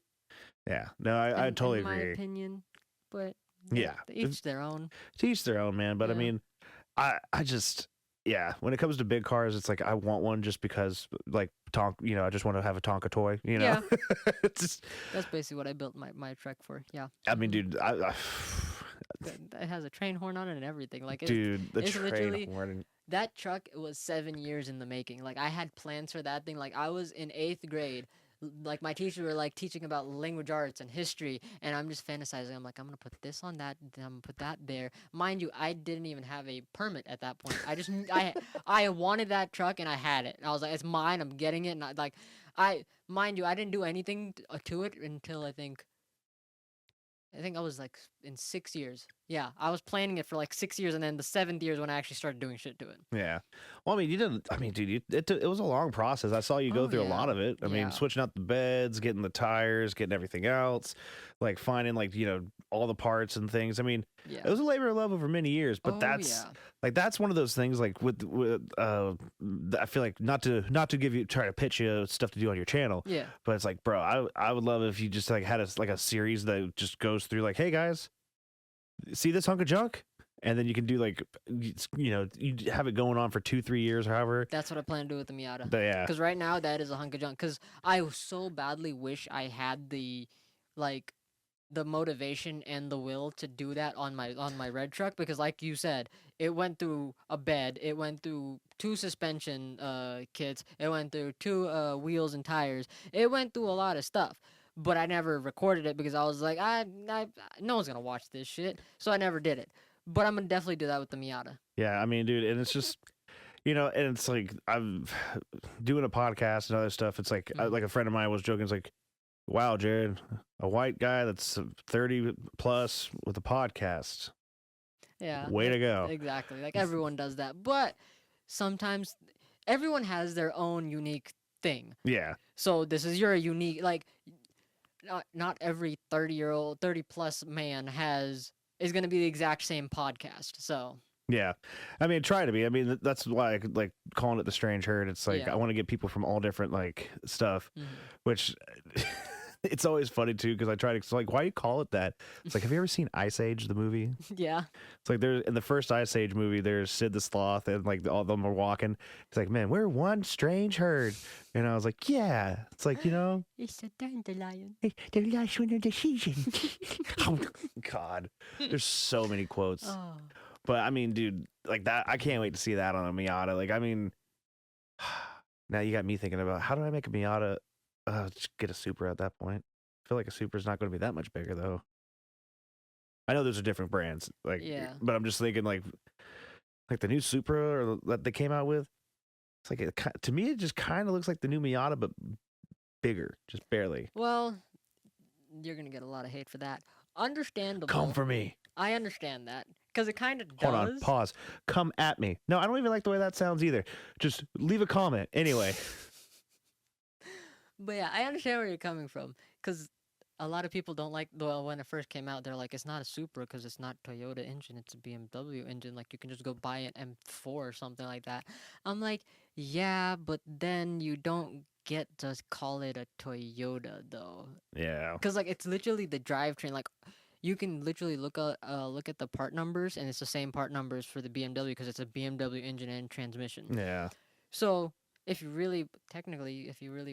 Yeah, no, I in totally my agree. opinion, but Yeah. Each their own. To each their own, man. But I Yeah. mean, I just, yeah, when it comes to big cars, it's like I want one just because, like, I just want to have a Tonka toy, Yeah. It's just, That's basically what I built my truck for. Yeah. I mean, Mhm. dude, It has a train horn on it and everything. Like dude, the it's train literally horn. that truck was 7 years in the making. Like I had plans for that thing. Like I was in 8th grade. Like my teachers were like teaching about language arts and history, and I'm just fantasizing. I'm like, I'm gonna put this on that, then I'm gonna put that there. Mind you, I didn't even have a permit at that point. I wanted that truck and I had it. I was like, it's mine. I'm getting it. And mind you, I didn't do anything to it until I think I was like in 6 years. Yeah, I was planning it for like 6 years, and then the 7th year is when I actually started doing shit to it. Yeah. Well, I mean, you didn't. I mean, dude, it was a long process. I saw you go Oh, through a yeah. lot of it. I mean, Yeah. switching out the beds, getting the tires, getting everything else, like finding all the parts and things. I mean, Yeah. it was a labor of love over many years. But Oh, that's yeah. that's one of those things. Like I feel like not to try to pitch you stuff to do on your channel. Yeah. But it's like, bro, I would love if you just like had a series that just goes through like, hey guys, see this hunk of junk, and then you can do like, you have it going on for 2-3 years, however. That's what I plan to do with the Miata. But yeah, Because right now that is a hunk of junk. Because I so badly wish I had the motivation and the will to do that on my red truck. Because like you said, it went through a bed, it went through 2 suspension kits, it went through 2 wheels and tires, it went through a lot of stuff. But I never recorded it because I was like, no one's gonna watch this shit, so I never did it. But I'm gonna definitely do that with the Miata. yeah. I mean, dude, and it's just, and it's like I'm doing a podcast and other stuff. It's like like a friend of mine was joking. It's like, wow, Jared, a white guy that's 30 plus with a podcast. Yeah. Way to go. Exactly. Like everyone does that, but sometimes everyone has their own unique thing. Yeah. So this is your unique, like, not every 30 plus man is going to be the exact same podcast. So Yeah. I mean, try to be. I mean, that's why I like calling it the strange herd. It's like, Yeah. I want to get people from all different like stuff, mhm. which it's always funny too. Cause I try to, it's like, why do you call it that? It's like, have you ever seen Ice Age, the movie? Yeah. It's like in the first Ice Age movie, there's Sid the Sloth and like all of them are walking. It's like, man, we're one strange herd. And I was like, yeah. It's like, It's a dandelion. the last one of the season. Oh, God. There's so many quotes. Oh. But I mean, dude, like that, I can't wait to see that on a Miata. Like, I mean, now you got me thinking about how do I make a Miata? Just get a Supra at that point. I feel like a Supra is not going to be that much bigger though. I know those are different brands, like, Yeah. but I'm just thinking like the new Supra or that they came out with. It's like to me, it just kind of looks like the new Miata, but bigger, just barely. Well, you're going to get a lot of hate for that. Understandable. Come for me. I understand that. Because it kind of does. Hold on, pause. Come at me. No, I don't even like the way that sounds either. Just leave a comment. Anyway. But yeah, I understand where you're coming from. Because a lot of people don't like, well, when it first came out, they're like, it's not a Supra because it's not Toyota engine, it's a BMW engine. Like, you can just go buy an M4 or something like that. I'm like, yeah, but then you don't get to call it a Toyota, though. Yeah. Because, like, it's literally the drivetrain. Like, you can literally look at the part numbers, and it's the same part numbers for the BMW because it's a BMW engine and transmission. Yeah. So if you really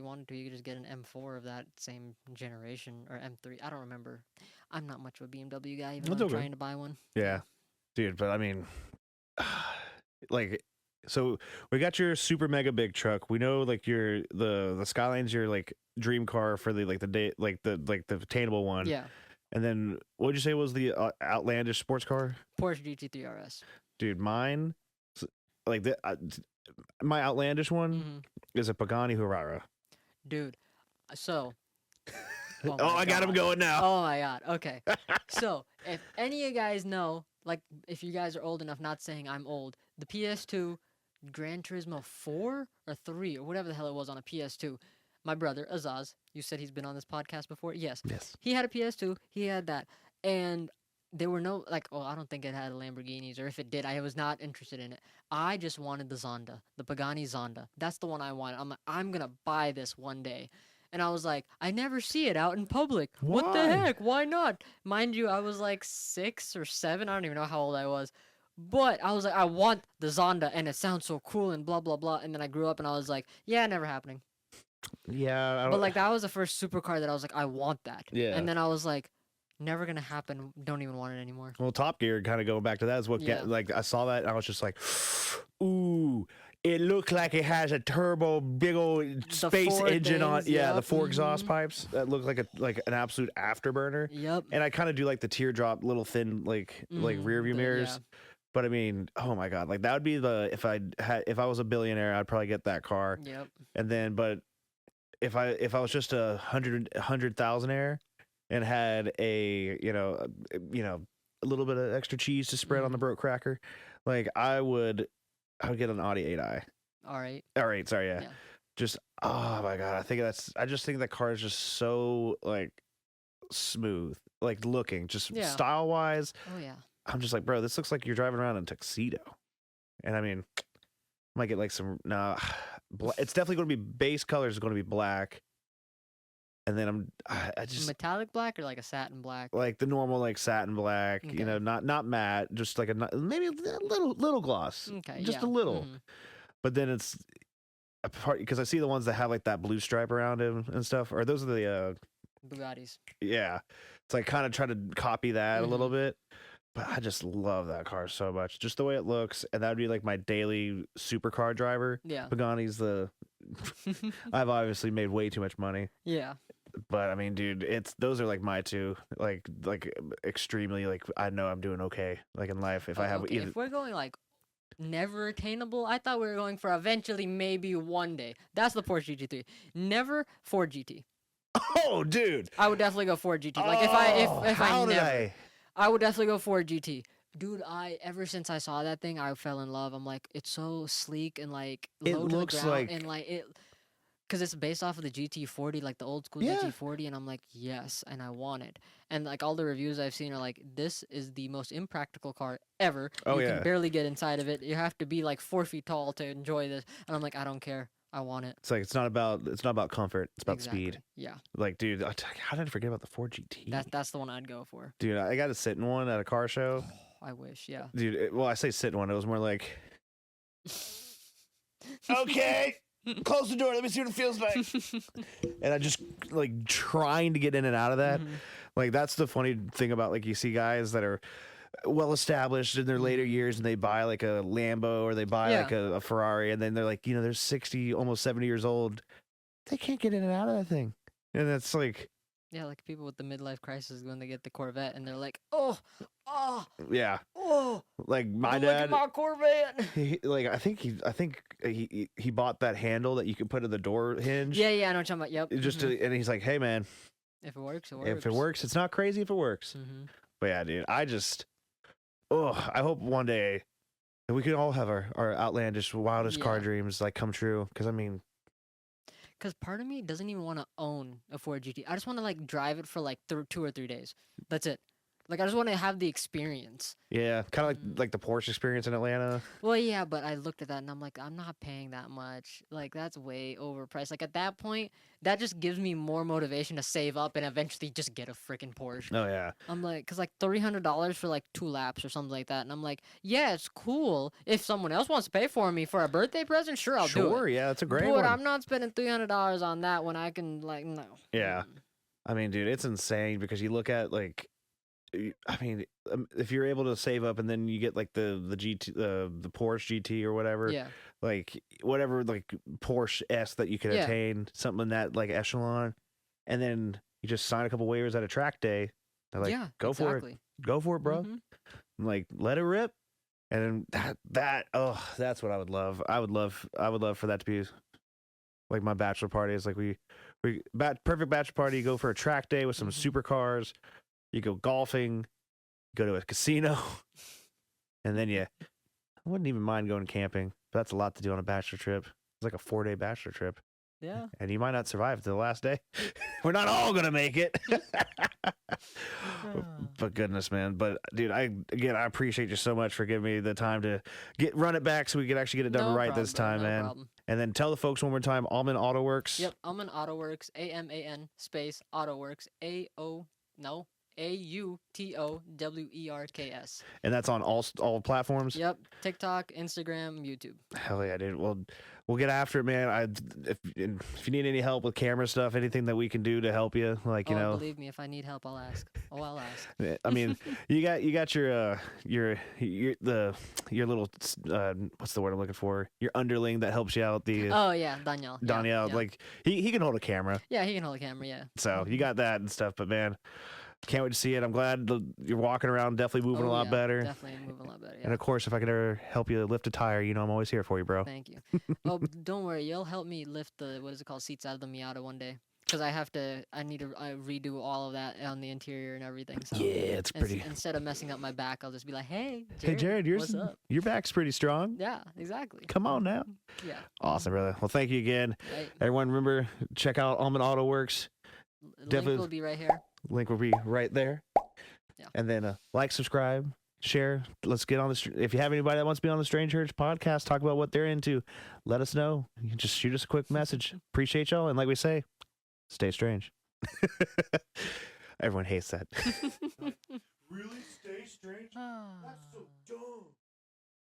wanted to, you could just get an M4 of that same generation or M3. I don't remember. I'm not much of a BMW guy, even That's though I'm okay. trying to buy one. Yeah. Dude, but I mean, like, so we got your super mega big truck. We know like the Skyline's your like dream car for the the attainable one. Yeah. And then what would you say was the outlandish sports car? Porsche GT3 RS. Dude, mine, like my outlandish one Mhm. is a Pagani Huayra. Dude, so. Oh, my I got him God. going now. Oh my God. Okay. So if any of you guys know, like, if you guys are old enough, not saying I'm old, the PS2 Gran Turismo 4 or 3 or whatever the hell it was on a PS2. My brother, Azaz, you said he's been on this podcast before? Yes. Yes. He had a PS2. He had that. And there were no, like, I don't think it had Lamborghinis, or if it did, I was not interested in it. I just wanted the Zonda, the Pagani Zonda. That's the one I wanted. I'm like, I'm going to buy this one day. And I was like, I never see it out in public. What the Why? heck? Why not? Mind you, I was like 6 or 7. I don't even know how old I was. But I was like, I want the Zonda, and it sounds so cool, and blah, blah, blah. And then I grew up, and I was like, yeah, never happening. Yeah, I But don't, like, that was the first supercar that I was like, I want that. Yeah. And then I was like, never gonna happen. Don't even want it anymore. well, Top Gear, kind of going back to that, is what Yeah. like I saw that and I was just like, ooh, it looked like it has a turbo, big old space four engine on. things, Yeah, the yep, 4 exhaust mhm. pipes that look like an absolute afterburner. Yep. And I kind of do like the teardrop, little thin like rear view mirrors. Yeah. But I mean, oh my god, like that would be the if I was a billionaire, I'd probably get that car. Yep. And then, but if I was just a 100,000-aire and had a a little bit of extra cheese to spread on the broke cracker, like I would get an Audi 8i. All right. All right, sorry, yeah. Yeah. Just oh my god, I just think that car is just so like smooth, like looking, just Yeah. style wise. Oh yeah. I'm just like, bro, this looks like you're driving around in a tuxedo. And I mean, might get like some it's definitely going to be base color is going to be black. And then I just Metallic black or like a satin black. like the normal like satin black, Okay. not matte, just like maybe a little gloss. Okay. Just yeah. a little. Mhm. But then it's a part because I see the ones that have like that blue stripe around him and stuff. Or those are the Bugattis. yeah. It's like kind of try to copy that a little Mm-hmm. bit. But I just love that car so much. Just the way it looks. And that would be like my daily supercar driver. Yeah. Pagani's I've obviously made way too much money. Yeah. But I mean, dude, those are like my two. Like extremely like I know I'm doing okay like in life if I have Okay, either if we're going like never attainable, I thought we were going for eventually, maybe one day. That's the Porsche GT3. Never Ford GT. Oh, dude. I would definitely go Ford GT. Like if how I did never, I would definitely go Ford GT. Dude, ever since I saw that thing, I fell in love. I'm like, it's so sleek and like It low to looks the ground like- and like it, because it's based off of the GT40, like the old school Yeah. GT40, and I'm like, yes, and I want it. And like all the reviews I've seen are like, this is the most impractical car ever. Oh, you yeah. can barely get inside of it. You have to be like 4 feet tall to enjoy this. And I'm like, I don't care. I want it. It's like it's not about comfort. It's about speed. Exactly. Yeah, Like, dude, how did I forget about the Ford GT? that's the one I'd go for. Dude, I got to sit in one at a car show. I wish. Yeah. Dude, well, I say sit in one. It was more like, okay, close the door. Let me see what it feels like. And I just like trying to get in and out of that. Mhm. Like that's the funny thing about like you see guys that are well established in their later years and they buy like a Lambo or they buy Yeah. like a Ferrari and then they're like, they're 60, almost 70 years old. They can't get in and out of that thing. And it's like, Yeah, like people with the midlife crisis when they get the Corvette and they're like, oh, yeah, like my look at dad. my Corvette. Like I think he bought that handle that you can put in the door hinge. Yeah, I know what you're talking about. Yep. Just mhm. and he's like, hey man, If it works, it works. if it works, it's not crazy if it works. Mm-hmm. But yeah, dude, I hope one day that we can all have our outlandish, wildest car Yeah. dreams like come true. Because I mean, Because part of me doesn't even want to own a Ford GT. I just want to like drive it for like 2 or 3 days. That's it. Like I just want to have the experience. yeah, kind of like the Porsche experience in Atlanta. Well, yeah, but I looked at that and I'm like, I'm not paying that much. Like that's way overpriced. Like at that point, that just gives me more motivation to save up and eventually just get a freaking Porsche. Oh yeah, I'm like, cause like $300 for like 2 laps or something like that, and I'm like, yeah, it's cool. If someone else wants to pay for me for a birthday present, sure, I'll do sure, it. yeah, that's a great But one. I'm not spending $300 on that when I can like no. Yeah. Mm. I mean, dude, it's insane because you look at like, I mean, if you're able to save up and then you get like the GT, the Porsche GT or whatever, Yeah. like whatever like Porsche S that you can Yeah. attain, something in that like echelon, and then you just sign a couple waivers at a track day. They're like, yeah. go exactly. for it, bro. Mhm. Like, let it rip. And then that's what I would love. I would love for that to be like my bachelor party. It's like perfect bachelor party. You go for a track day with some Mhm. supercars. You go golfing, go to a casino, and then I wouldn't even mind going camping. But that's a lot to do on a bachelor trip. It's like a 4-day bachelor trip. Yeah. And you might not survive to the last day. We're not all gonna make it. But goodness, man. But dude, I appreciate you so much for giving me the time to run it back so we could actually get it done No right problem, this bro, time, no man. problem. And then tell the folks one more time, Aman Auto Works. Yep, Aman Auto Works, AMAN space Auto Works, AUTOWERKS. And that's on all platforms. Yep, TikTok, Instagram, YouTube. Hell yeah, dude. We'll get after it, man. If you need any help with camera stuff, anything that we can do to help you, like you know. Believe me, if I need help, I'll ask. I'll ask. I mean, you got your little what's the word I'm looking for? Your underling that helps you out. Oh yeah, Danielle. Danielle, yeah. like he can hold a camera. Yeah, he can hold a camera. Yeah. So you got that and stuff. But man, can't wait to see it. I'm glad you're walking around, definitely moving a lot better. Definitely moving a lot better. Yeah. And of course, if I could ever help you lift a tire, you know I'm always here for you, bro. Thank you. Oh, don't worry, you'll help me lift the seats out of the Miata one day. Because I need to redo all of that on the interior and everything. So Yeah, it's pretty. Instead of messing up my back, I'll just be like, hey, Jared, what's up? your back's pretty strong. Yeah, exactly. Come on now. Yeah. Awesome, brother. Well, thank you again. Right. Everyone, remember, check out Aman Auto Works. Definitely- Link will be right here. Link will be right there. Yeah. And then like, subscribe, share. Let's get on the. If you have anybody that wants to be on the Strange Church podcast, talk about what they're into, let us know. You can just shoot us a quick message. Appreciate y'all. And like we say, stay strange. Everyone hates that. Really? Stay strange? That's so dumb.